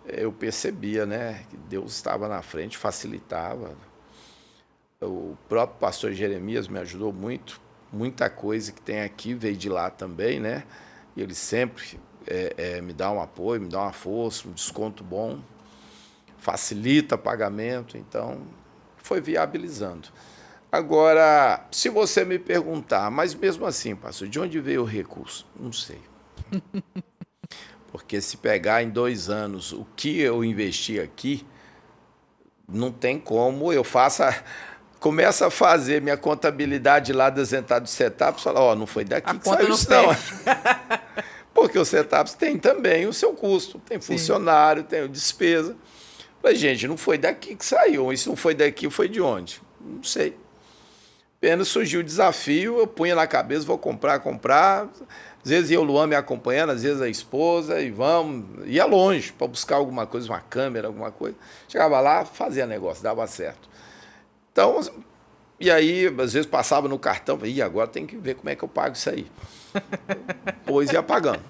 eu percebia, né? Que Deus estava na frente, facilitava. O próprio pastor Jeremias me ajudou muito. Muita coisa que tem aqui veio de lá também, né? E ele sempre me dá um apoio, me dá uma força, um desconto bom. Facilita pagamento, então foi viabilizando. Agora, se você me perguntar, mas mesmo assim, pastor, de onde veio o recurso? Não sei. Porque se pegar em 2 anos o que eu investi aqui, não tem como eu começo a fazer minha contabilidade lá das entradas de setups e falar, não foi daqui que saiu isso não. Porque o setups tem também o seu custo, tem funcionário, tem despesa. Falei, gente, não foi daqui que saiu, isso não foi daqui, foi de onde? Não sei. Apenas surgiu o desafio, eu punha na cabeça, vou comprar. Às vezes ia o Luan me acompanhando, às vezes a esposa, e ia longe para buscar alguma coisa, uma câmera, alguma coisa. Chegava lá, fazia negócio, dava certo. Então, e aí, às vezes passava no cartão, agora tem que ver como é que eu pago isso aí. Pois ia pagando.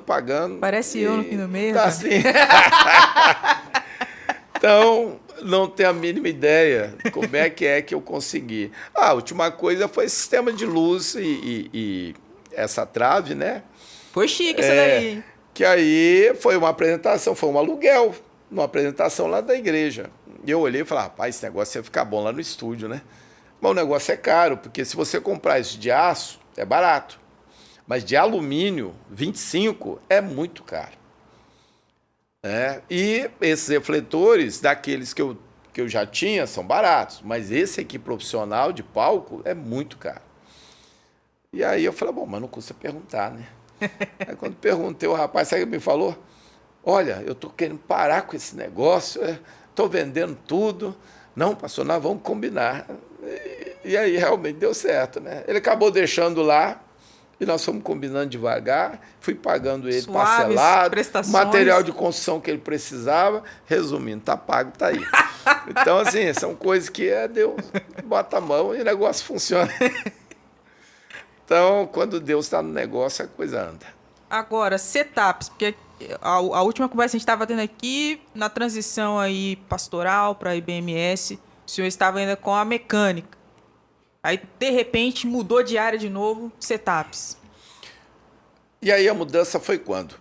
Pagando. Parece eu no fim do mês. Tá assim. Então, Não tenho a mínima ideia como é que eu consegui. A última coisa foi sistema de luz e essa trave, né? Foi chique isso daí. Que aí foi uma apresentação, foi um aluguel, uma apresentação lá da igreja. E eu olhei e falei, rapaz, esse negócio ia ficar bom lá no estúdio, né? Mas o negócio é caro, porque se você comprar isso de aço, é barato. Mas de alumínio, 25, é muito caro. E esses refletores, daqueles que eu já tinha, são baratos. Mas esse aqui, profissional, de palco, é muito caro. E aí eu falei, bom, mas não custa perguntar, né? Aí quando perguntei, o rapaz, sabe o que me falou? Olha, eu estou querendo parar com esse negócio, estou vendendo tudo. Não, pastor, nós vamos combinar. E aí realmente deu certo, né? Ele acabou deixando lá e nós fomos combinando devagar, fui pagando ele suaves, parcelado, prestações. material de construção que ele precisava, resumindo, tá pago, tá aí. Então, assim, são coisas que Deus bota a mão e o negócio funciona. Então, quando Deus está no negócio, a coisa anda. Agora, setups, porque a última conversa que a gente estava tendo aqui, na transição aí pastoral para a IBMS, o senhor estava ainda com a mecânica. Aí, de repente, mudou de área de novo, setups. E aí a mudança foi quando?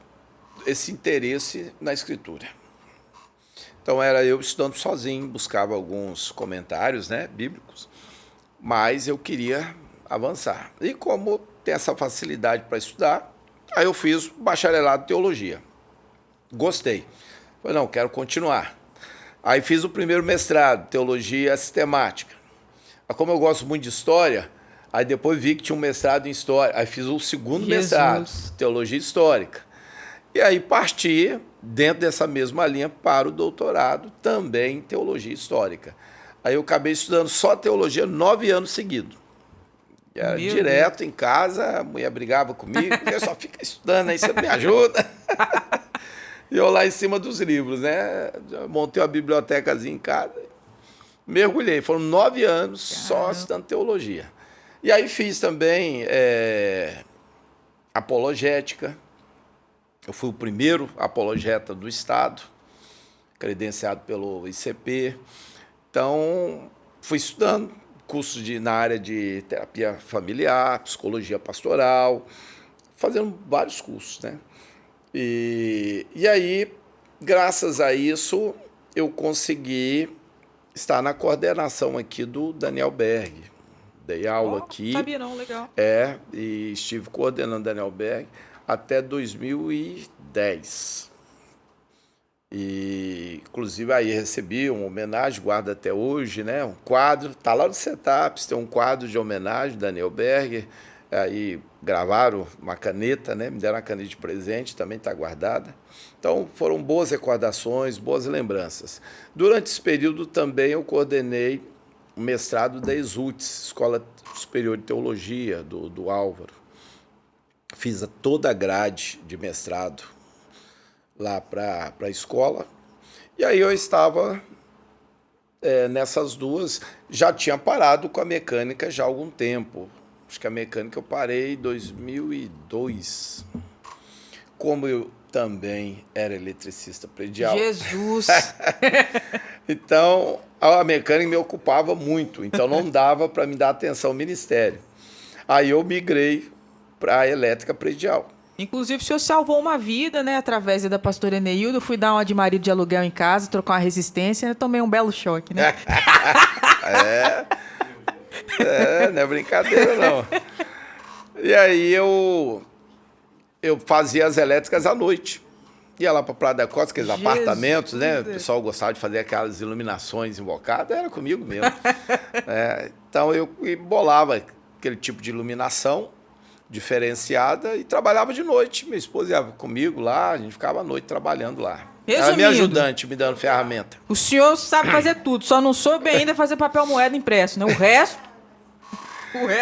Esse interesse na escritura. Então, era eu estudando sozinho, buscava alguns comentários, né, bíblicos, mas eu queria avançar. E como tem essa facilidade para estudar, aí eu fiz bacharelado em teologia. Gostei. Falei, não, quero continuar. Aí fiz o primeiro mestrado, teologia sistemática. Como eu gosto muito de história, aí depois vi que tinha um mestrado em história. Aí fiz o segundo mestrado, teologia histórica. E aí parti, dentro dessa mesma linha, para o doutorado, também em teologia histórica. Aí eu acabei estudando só teologia 9 anos seguidos. Era direto em casa, a mulher brigava comigo, eu só fica estudando aí, você me ajuda. E eu lá em cima dos livros, né? Montei uma bibliotecazinha em casa, mergulhei. Foram 9 anos só estudando teologia. E aí fiz também apologética. Eu fui o primeiro apologeta do Estado, credenciado pelo ICP. Então, fui estudando cursos na área de terapia familiar, psicologia pastoral, fazendo vários cursos, né? E aí, graças a isso, eu consegui estar na coordenação aqui do Daniel Berg. Dei aula aqui. Não sabia não, legal. E estive coordenando Daniel Berg até 2010. E, inclusive, aí recebi uma homenagem, guardo até hoje, né? Um quadro, tá lá no Setups, tem um quadro de homenagem do Daniel Berger. Aí gravaram uma caneta, né? Me deram uma caneta de presente, também está guardada. Então, foram boas recordações, boas lembranças. Durante esse período também eu coordenei o mestrado da ESUTS, Escola Superior de Teologia, do Álvaro. Fiz toda a grade de mestrado lá para a escola. E aí eu estava nessas duas, já tinha parado com a mecânica já há algum tempo. Acho que a mecânica eu parei em 2002. Como eu também era eletricista predial. Jesus! Então, a mecânica me ocupava muito, então não dava para me dar atenção ao ministério. Aí eu migrei para a elétrica predial. Inclusive, o senhor salvou uma vida, né? Através da pastora Eneildo. Fui dar uma de marido de aluguel em casa, trocar uma resistência, tomei um belo choque, né? Não é brincadeira, não. E aí eu fazia as elétricas à noite. Ia lá para Praia da Costa, aqueles apartamentos, né? O pessoal gostava de fazer aquelas iluminações invocadas, era comigo mesmo. Então eu bolava aquele tipo de iluminação diferenciada e trabalhava de noite. Minha esposa ia comigo lá, a gente ficava à noite trabalhando lá. Era minha ajudante, me dando ferramenta. O senhor sabe fazer tudo, só não soube ainda fazer papel moeda impresso, né? O resto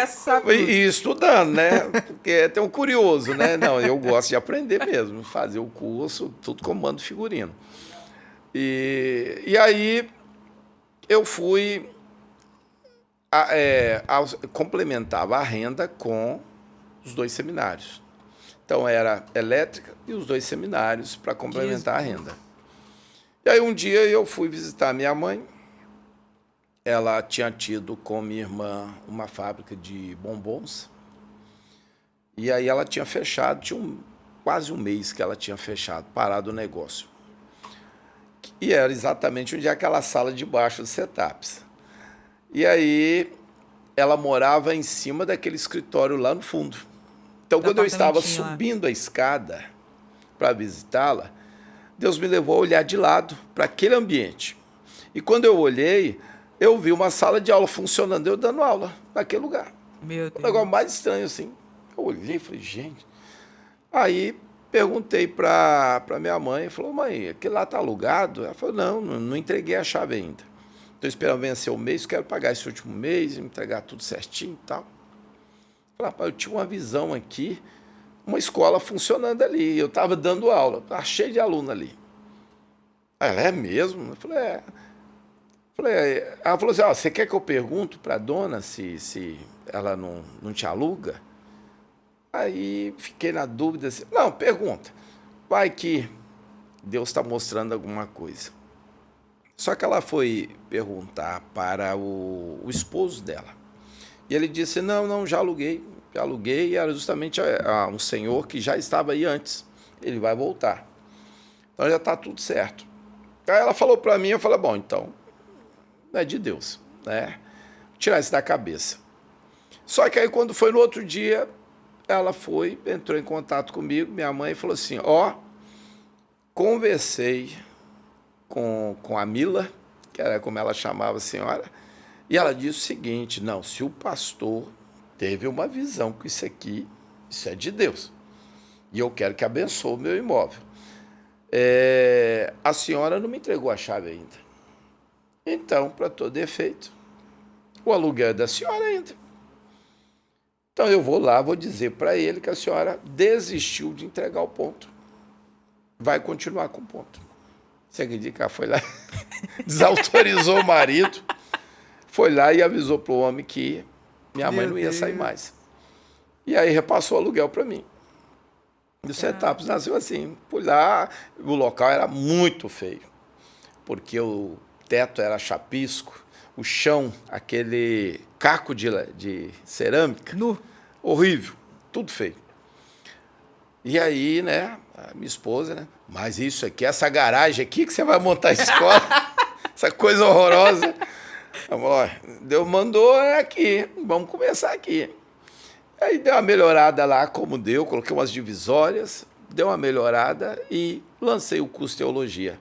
sabe tudo. E estudando, né? Porque tem um curioso, né? Não, eu gosto de aprender mesmo, fazer o curso, tudo comando figurino. E aí eu fui... complementava a renda com os 2 seminários. Então, era elétrica e os 2 seminários para complementar a renda. E aí um dia eu fui visitar minha mãe. Ela tinha tido com minha irmã uma fábrica de bombons. E aí ela tinha fechado, quase um mês que ela tinha fechado, parado o negócio. E era exatamente onde é aquela sala de baixo dos setups. E aí ela morava em cima daquele escritório lá no fundo. Então, quando eu estava subindo a escada para visitá-la, Deus me levou a olhar de lado para aquele ambiente. E quando eu olhei, eu vi uma sala de aula funcionando, eu dando aula naquele lugar. Meu Deus. Um negócio mais estranho assim. Eu olhei e falei, gente. Aí perguntei para minha mãe, falou, mãe, aquele lá está alugado? Ela falou, não entreguei a chave ainda. Estou esperando vencer o mês, quero pagar esse último mês, entregar tudo certinho e tal. Falei, rapaz, eu tinha uma visão aqui, uma escola funcionando ali, eu estava dando aula, estava cheio de aluno ali. Ela, é mesmo? Eu falei, é. Ela falou assim, você quer que eu pergunte para a dona se ela não te aluga? Aí fiquei na dúvida assim, não, pergunta, vai que Deus está mostrando alguma coisa. Só que ela foi perguntar para o esposo dela. E ele disse, não, já aluguei, e era justamente um senhor que já estava aí antes, ele vai voltar. Então já está tudo certo. Aí ela falou para mim, eu falei, bom, então, é de Deus, né? Vou tirar isso da cabeça. Só que aí quando foi no outro dia, ela entrou em contato comigo, minha mãe, e falou assim, conversei com a Mila, que era como ela chamava a senhora, e ela disse o seguinte, não, se o pastor teve uma visão com isso aqui, isso é de Deus, e eu quero que abençoe o meu imóvel. A senhora não me entregou a chave ainda. Então, para todo efeito, o aluguel é da senhora ainda. Então eu vou lá, vou dizer para ele que a senhora desistiu de entregar o ponto. Vai continuar com o ponto. Você acredita que ela foi lá, desautorizou o marido, foi lá e avisou para o homem que minha mãe não ia sair mais. E aí repassou o aluguel para mim. E o setup nasceu assim. Fui lá, o local era muito feio, porque o teto era chapisco, o chão, aquele caco de cerâmica, horrível, tudo feio. E aí, né, a minha esposa, né, mas isso aqui, essa garagem aqui que você vai montar a escola, essa coisa horrorosa. Deus mandou aqui, vamos começar aqui. Aí deu uma melhorada lá, como deu, coloquei umas divisórias, deu uma melhorada e lancei o curso de teologia.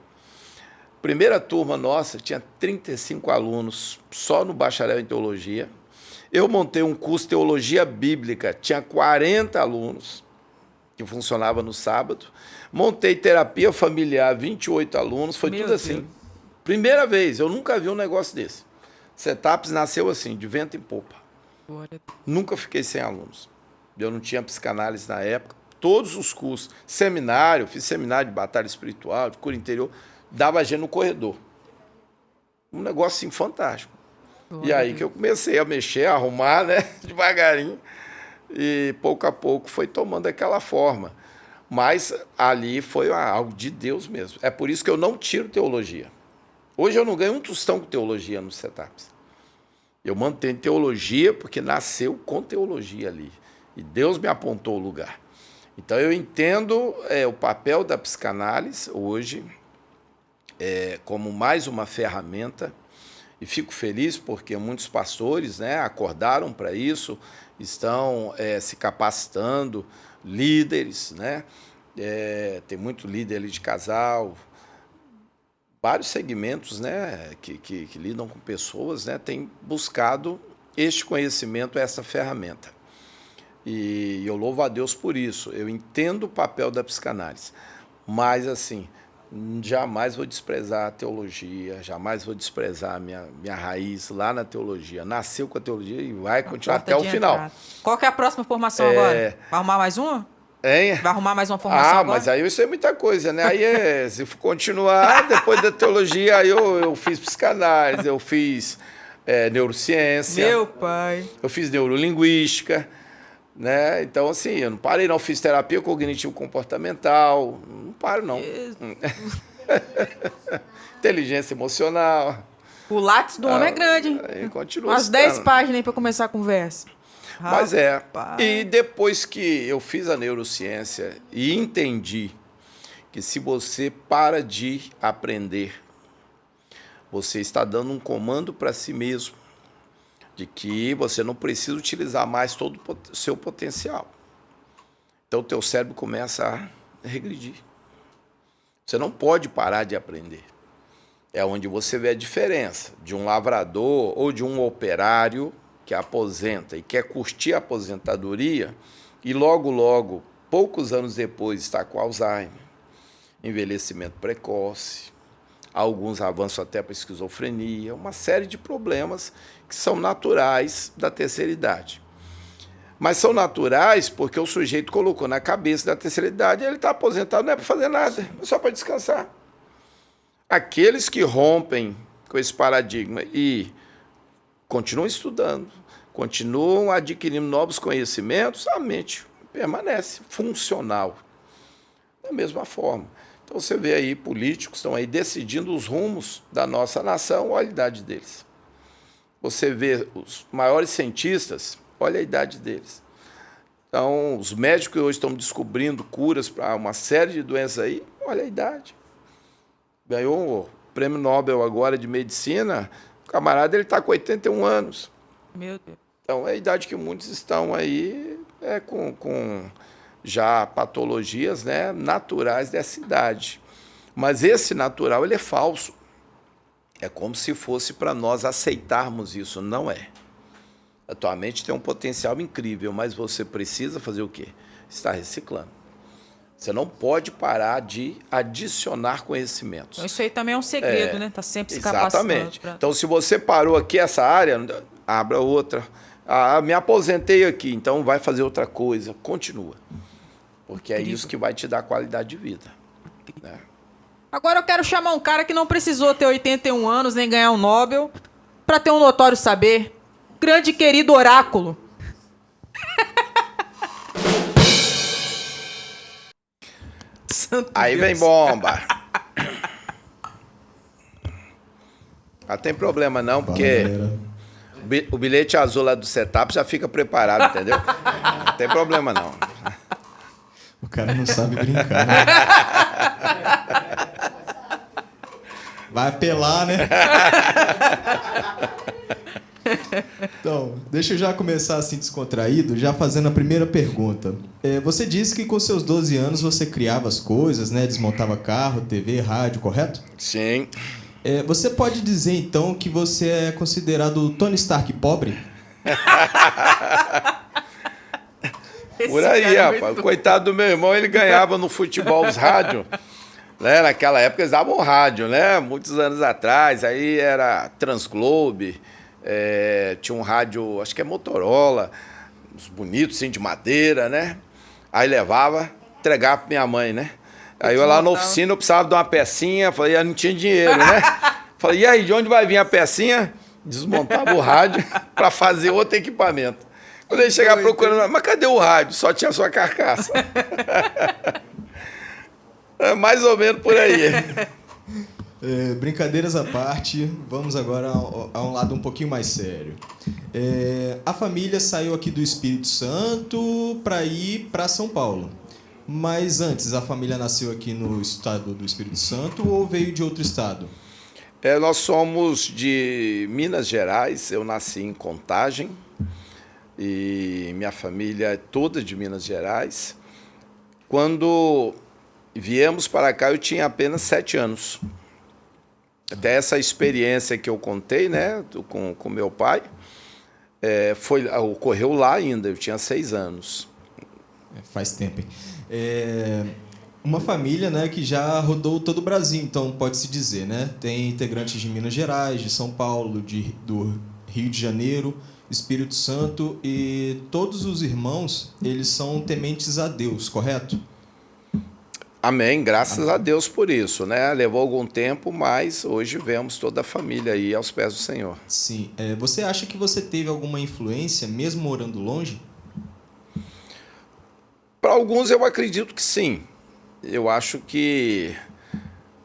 Primeira turma nossa tinha 35 alunos, só no bacharel em teologia. Eu montei um curso de teologia bíblica, tinha 40 alunos, que funcionava no sábado. Montei terapia familiar, 28 alunos, foi tudo assim. Primeira vez, eu nunca vi um negócio desse. Setups nasceu assim, de vento em popa. Nunca fiquei sem alunos. Eu não tinha psicanálise na época. Todos os cursos, seminário, fiz seminário de batalha espiritual, de cura interior, dava gente no corredor. Um negócio assim fantástico. E aí que eu comecei a mexer, a arrumar, né, devagarinho. E pouco a pouco foi tomando aquela forma. Mas ali foi algo de Deus mesmo. É por isso que eu não tiro teologia. Hoje eu não ganho um tostão com teologia nos setups. Eu mantenho teologia porque nasceu com teologia ali. E Deus me apontou o lugar. Então eu entendo o papel da psicanálise hoje como mais uma ferramenta. E fico feliz porque muitos pastores, né, acordaram para isso, estão se capacitando, líderes, né? Tem muito líder ali de casal, vários segmentos, né, que lidam com pessoas, né, têm buscado este conhecimento, essa ferramenta. E eu louvo a Deus por isso. Eu entendo o papel da psicanálise, mas assim, jamais vou desprezar a teologia, jamais vou desprezar a minha raiz lá na teologia. Nasceu com a teologia e vai continuar até o final. Qual que é a próxima formação agora? Vai arrumar mais uma? Vai arrumar mais uma formação agora? Mas aí isso é muita coisa, né? Aí se continuar, depois da teologia, aí eu fiz psicanálise, eu fiz neurociência. Meu pai. Eu fiz neurolinguística, né? Então, assim, eu não parei, não. Fiz terapia cognitivo-comportamental. Não paro, não. inteligência emocional. O lápis do homem é grande, hein? Aí continua Umas 10 estudando. páginas aí pra começar a conversa. Mas Rapaz. E depois que eu fiz a neurociência e entendi que se você para de aprender, você está dando um comando para si mesmo de que você não precisa utilizar mais todo o seu potencial. Então, o teu cérebro começa a regredir. Você não pode parar de aprender. É onde você vê a diferença de um lavrador ou de um operário que aposenta e quer curtir a aposentadoria e logo, poucos anos depois, está com Alzheimer, envelhecimento precoce, alguns avanços até para esquizofrenia, uma série de problemas que são naturais da terceira idade. Mas são naturais porque o sujeito colocou na cabeça da terceira idade, ele está aposentado, não é para fazer nada, é só para descansar. Aqueles que rompem com esse paradigma e continuam estudando, continuam adquirindo novos conhecimentos, a mente permanece funcional da mesma forma. Então você vê aí políticos estão aí decidindo os rumos da nossa nação, olha a idade deles. Você vê os maiores cientistas, olha a idade deles. Então, os médicos hoje estão descobrindo curas para uma série de doenças aí, olha a idade. Ganhou o prêmio Nobel agora de medicina, o camarada ele está com 81 anos. Meu Deus. Então, é a idade que muitos estão aí com já patologias, né, naturais dessa idade. Mas esse natural ele é falso. É como se fosse para nós aceitarmos isso. Não é. A tua mente tem um potencial incrível, mas você precisa fazer o quê? Estar reciclando. Você não pode parar de adicionar conhecimentos. Então, isso aí também é um segredo, né? Tá sempre se capacitando. Exatamente. Então, se você parou aqui essa área, abra outra. Ah, me aposentei aqui, então vai fazer outra coisa. Continua. Porque é isso que vai te dar qualidade de vida. Né? Agora eu quero chamar um cara que não precisou ter 81 anos nem ganhar um Nobel para ter um notório saber. Grande e querido oráculo. Santo Aí Deus. vem bomba. Não tem problema não, porque o bilhete azul lá do setup já fica preparado, entendeu? Não tem problema não. O cara não sabe brincar, né? Vai apelar, né? Então, deixa eu já começar assim descontraído, já fazendo a primeira pergunta. Você disse que com seus 12 anos você criava as coisas, né? Desmontava carro, TV, rádio, correto? Sim. Você pode dizer então que você é considerado o Tony Stark pobre? Por aí, rapaz. Coitado do meu irmão, ele ganhava no futebol os rádios. Né? Naquela época eles davam rádio, né? Muitos anos atrás. Aí era Transglobe, tinha um rádio, acho que é Motorola, uns bonitos, assim, de madeira, né? Aí levava, entregava pra minha mãe, né? Aí eu lá na oficina, eu precisava de uma pecinha, falei, eu não tinha dinheiro, né? Falei, e aí, de onde vai vir a pecinha? Desmontava o rádio para fazer outro equipamento. Quando ele chegava procurando, mas cadê o rádio? Só tinha a sua carcaça. É mais ou menos por aí. Brincadeiras à parte, vamos agora a um lado um pouquinho mais sério. A família saiu aqui do Espírito Santo para ir para São Paulo. Mas antes, a família nasceu aqui no estado do Espírito Santo ou veio de outro estado? Nós somos de Minas Gerais, eu nasci em Contagem e minha família é toda de Minas Gerais. Quando viemos para cá, eu tinha apenas 7 anos. Até essa experiência que eu contei, né, com meu pai, ocorreu lá ainda, eu tinha 6 anos. Faz tempo, hein? Uma família, né, que já rodou todo o Brasil, então pode-se dizer, né? Tem integrantes de Minas Gerais, de São Paulo, do Rio de Janeiro, Espírito Santo, e todos os irmãos, eles são tementes a Deus, correto? Amém, graças a Deus por isso, né? Levou algum tempo, mas hoje vemos toda a família aí aos pés do Senhor. Sim. Você acha que você teve alguma influência, mesmo morando longe? Para alguns eu acredito que sim. Eu acho que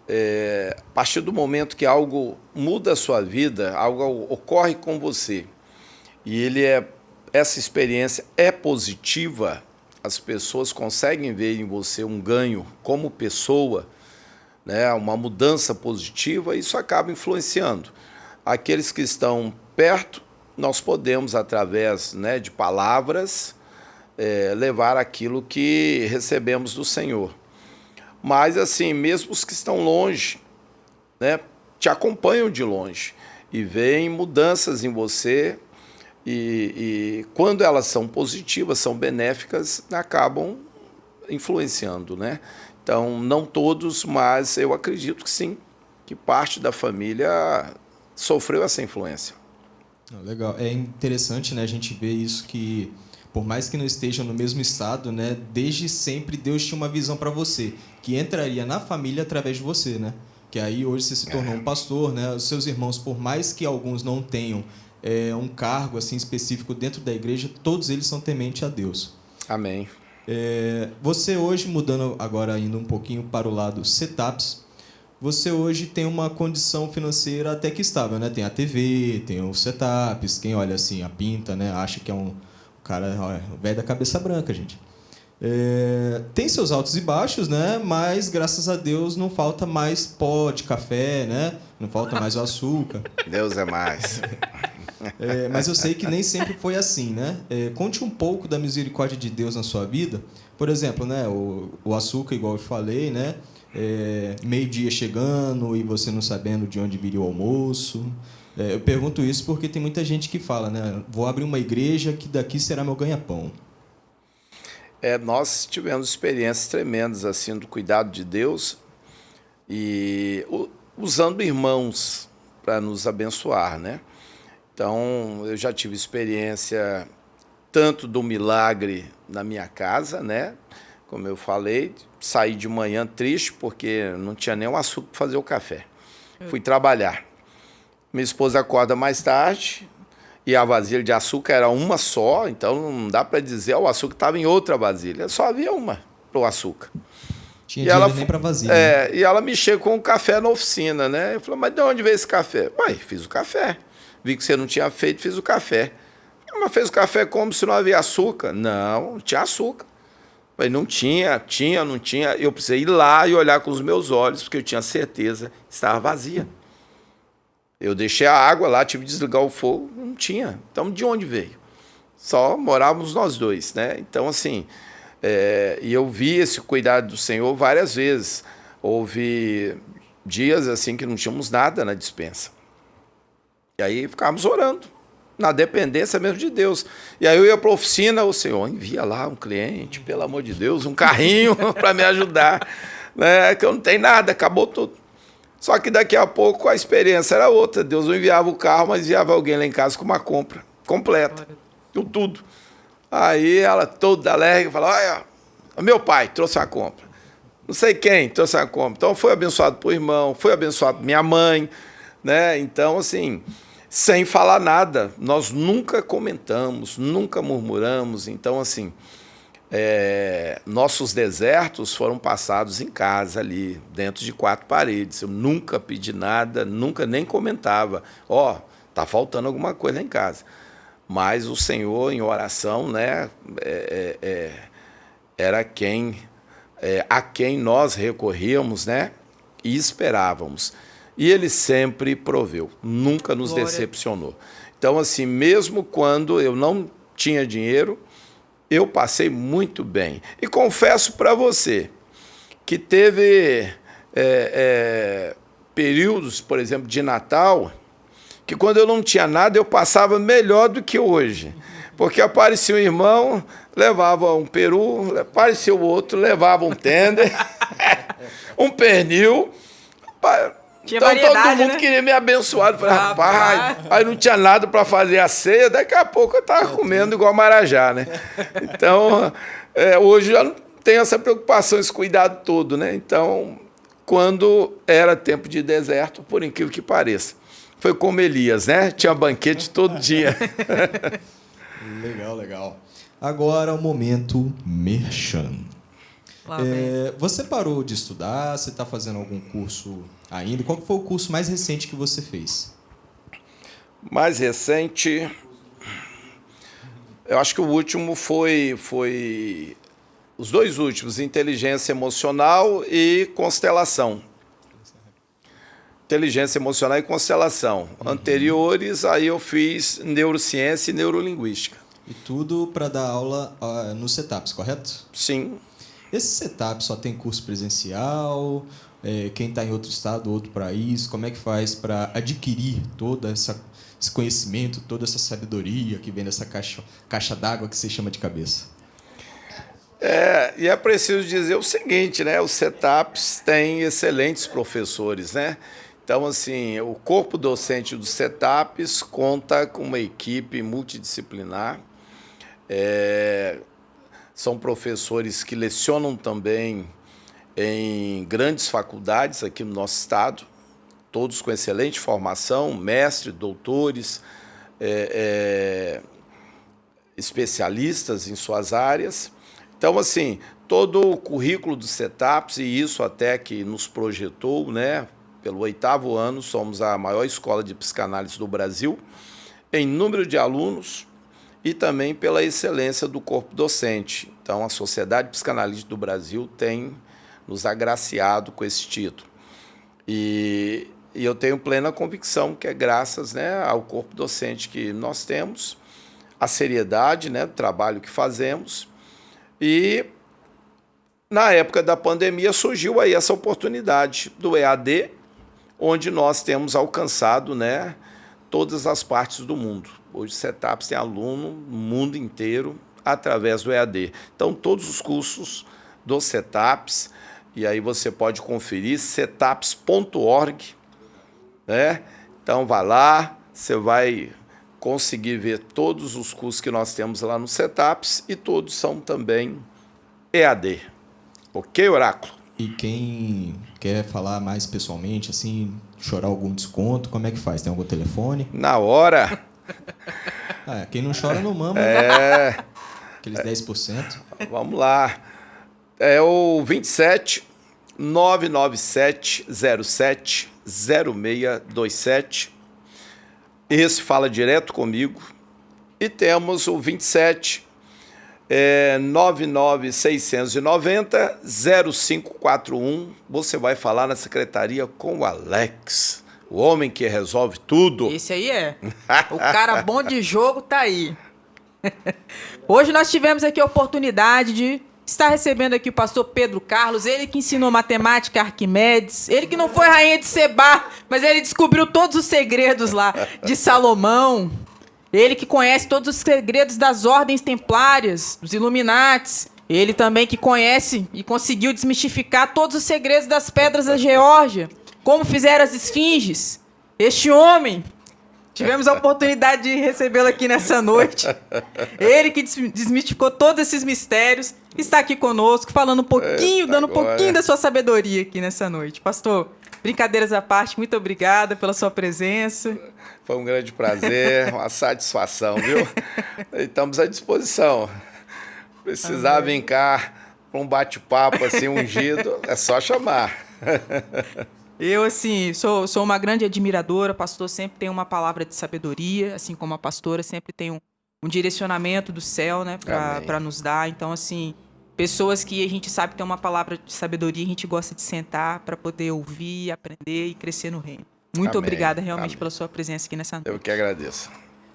a partir do momento que algo muda a sua vida, algo ocorre com você, e essa experiência é positiva, as pessoas conseguem ver em você um ganho como pessoa, né, uma mudança positiva, isso acaba influenciando. Aqueles que estão perto, nós podemos, através, né, de palavras, levar aquilo que recebemos do Senhor. Mas, assim, mesmo os que estão longe, né, te acompanham de longe e veem mudanças em você e quando elas são positivas, são benéficas, acabam influenciando, né? Então, não todos, mas eu acredito que sim, que parte da família sofreu essa influência. Legal. É interessante, né, a gente ver isso, que por mais que não estejam no mesmo estado, né, desde sempre Deus tinha uma visão para você, que entraria na família através de você, né? Que aí hoje você se tornou um pastor, né? Os seus irmãos, por mais que alguns não tenham um cargo assim específico dentro da igreja, todos eles são tementes a Deus. Amém. Você hoje, mudando agora, indo um pouquinho para o lado setups, você hoje tem uma condição financeira até que estável, né? Tem a TV, tem os setups, quem olha assim, a pinta, né? Acha que é um cara, o velho da cabeça branca, gente. Tem seus altos e baixos, né? Mas, graças a Deus, não falta mais pó de café, né? Não falta mais o açúcar. Deus é mais. Mas eu sei que nem sempre foi assim, né? Conte um pouco da misericórdia de Deus na sua vida. Por exemplo, né? O açúcar, igual eu falei, né? Meio-dia chegando e você não sabendo de onde viria o almoço. Eu pergunto isso porque tem muita gente que fala, né? Vou abrir uma igreja que daqui será meu ganha-pão. Nós tivemos experiências tremendas assim do cuidado de Deus e usando irmãos para nos abençoar, né? Então, eu já tive experiência tanto do milagre na minha casa, né? Como eu falei, saí de manhã triste porque não tinha nem o açúcar para fazer o café. Fui trabalhar. Minha esposa acorda mais tarde e a vasilha de açúcar era uma só, então não dá para dizer o açúcar estava em outra vasilha, só havia uma para o açúcar. Tinha dinheiro nem para vasilha. E ela me chega com o café na oficina, né? Eu falei, mas de onde veio esse café? Ué, fiz o café. Vi que você não tinha feito, fiz o café. Mas fez o café como se não havia açúcar? Não tinha açúcar. Falei, não tinha, não tinha. Eu precisei ir lá e olhar com os meus olhos, porque eu tinha certeza que estava vazia. Eu deixei a água lá, tive que desligar o fogo, não tinha. Então, de onde veio? Só morávamos nós dois, né? Então, assim, e eu vi esse cuidado do Senhor várias vezes. Houve dias, assim, que não tínhamos nada na despensa. E aí ficávamos orando, na dependência mesmo de Deus. E aí eu ia para a oficina, o Senhor envia lá um cliente, pelo amor de Deus, um carrinho para me ajudar, né? Que eu não tenho nada, acabou tudo. Só que daqui a pouco a experiência era outra. Deus não enviava o carro, mas enviava alguém lá em casa com uma compra completa, com tudo. Aí ela toda alegre, falou, olha, meu pai trouxe a compra. Não sei quem trouxe a compra. Então foi abençoado por irmão, foi abençoado por minha mãe, né? Então, assim, sem falar nada, nós nunca comentamos, nunca murmuramos. Então, assim, nossos desertos foram passados em casa ali, dentro de 4 paredes. Eu nunca pedi nada, nunca nem comentava. Tá faltando alguma coisa em casa. Mas o Senhor, em oração, né, era a quem nós recorríamos, né, e esperávamos. E Ele sempre proveu, nunca nos decepcionou. Então, assim, mesmo quando eu não tinha dinheiro, eu passei muito bem. E confesso para você que teve períodos, por exemplo, de Natal, que quando eu não tinha nada, eu passava melhor do que hoje. Porque aparecia um irmão, levava um peru, aparecia o outro, levava um tender, um pernil. Tinha então variedade, todo mundo, né, queria me abençoar. Eu falei, rapaz, aí não tinha nada para fazer a ceia, daqui a pouco eu estava comendo igual Marajá, né? Então, hoje eu já não tenho essa preocupação, esse cuidado todo, né? Então, quando era tempo de deserto, por incrível que pareça, foi como Elias, né? Tinha banquete todo dia. Legal, legal. Agora o momento merchan. Você parou de estudar? Você está fazendo algum curso ainda? Qual foi o curso mais recente que você fez? Mais recente, eu acho que o último foi os dois últimos, inteligência emocional e constelação. Inteligência emocional e constelação. Anteriores, aí eu fiz neurociência e neurolinguística. E tudo para dar aula no CETAPS, correto? Sim. Esse CETAPS só tem curso presencial? Quem está em outro estado, outro país, como é que faz para adquirir todo esse conhecimento, toda essa sabedoria que vem dessa caixa d'água que você chama de cabeça? E é preciso dizer o seguinte, né? O CETAPS tem excelentes professores, né? Então, assim, o corpo docente do CETAPS conta com uma equipe multidisciplinar. São professores que lecionam também em grandes faculdades aqui no nosso estado, todos com excelente formação, mestres, doutores, especialistas em suas áreas. Então, assim, todo o currículo do CETAPS, e isso até que nos projetou, né? Pelo 8º ano, somos a maior escola de psicanálise do Brasil, em número de alunos e também pela excelência do corpo docente. Então, a Sociedade Psicanalítica do Brasil tem nos agraciado com esse título. E eu tenho plena convicção que é graças, né, ao corpo docente que nós temos, a seriedade, né, do trabalho que fazemos. E, na época da pandemia, surgiu aí essa oportunidade do EAD, onde nós temos alcançado, né, todas as partes do mundo. Hoje o CETAPS tem aluno no mundo inteiro através do EAD. Então, todos os cursos do CETAPS, e aí você pode conferir, cetaps.org, né? Então, vai lá, você vai conseguir ver todos os cursos que nós temos lá no CETAPS e todos são também EAD. Ok, Oráculo? E quem quer falar mais pessoalmente, assim, chorar algum desconto, como é que faz? Tem algum telefone? Na hora. Quem não chora não mama. Aqueles 10%. Vamos lá. É o 27 997 07 0627. Esse fala direto comigo. E temos o 27 99690 0541. Você vai falar na secretaria com o Alex, o homem que resolve tudo. Esse aí é. O cara bom de jogo tá aí. Hoje nós tivemos aqui a oportunidade de estar recebendo aqui o pastor Pedro Carlos, ele que ensinou matemática a Arquimedes, ele que não foi rainha de Sebá, mas ele descobriu todos os segredos lá de Salomão. Ele que conhece todos os segredos das ordens templárias, dos Illuminates. Ele também que conhece e conseguiu desmistificar todos os segredos das pedras da Geórgia. Como fizeram as esfinges. Este homem, tivemos a oportunidade de recebê-lo aqui nessa noite. Ele que desmistificou todos esses mistérios, está aqui conosco, falando um pouquinho, dando um pouquinho da sua sabedoria aqui nessa noite. Pastor, brincadeiras à parte, muito obrigada pela sua presença. Foi um grande prazer, uma satisfação, viu? Estamos à disposição. Precisar vir cá para um bate-papo assim ungido, é só chamar. Eu, assim, sou uma grande admiradora. O pastor sempre tem uma palavra de sabedoria, assim como a pastora sempre tem um direcionamento do céu, né, para nos dar. Então, assim, pessoas que a gente sabe que tem uma palavra de sabedoria, a gente gosta de sentar para poder ouvir, aprender e crescer no reino. Muito obrigada realmente pela sua presença aqui nessa noite. Eu que agradeço.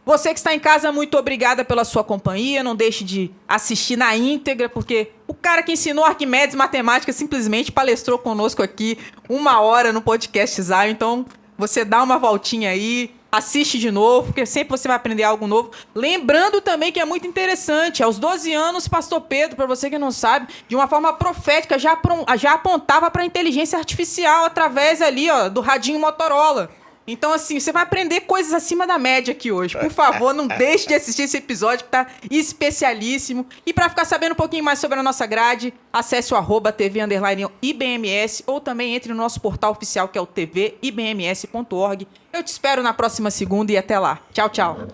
Você que está em casa, muito obrigada pela sua companhia. Não deixe de assistir na íntegra, porque o cara que ensinou Arquimedes Matemática simplesmente palestrou conosco aqui 1 hora no podcast Zion. Então, você dá uma voltinha aí, assiste de novo, porque sempre você vai aprender algo novo. Lembrando também que é muito interessante, aos 12 anos, pastor Pedro, para você que não sabe, de uma forma profética, já apontava para a inteligência artificial através ali, ó, do radinho Motorola. Então, assim, você vai aprender coisas acima da média aqui hoje. Por favor, não deixe de assistir esse episódio que tá especialíssimo. E para ficar sabendo um pouquinho mais sobre a nossa grade, acesse o @tv_IBMS ou também entre no nosso portal oficial, que é o tvibms.org. Eu te espero na próxima segunda e até lá. Tchau, tchau.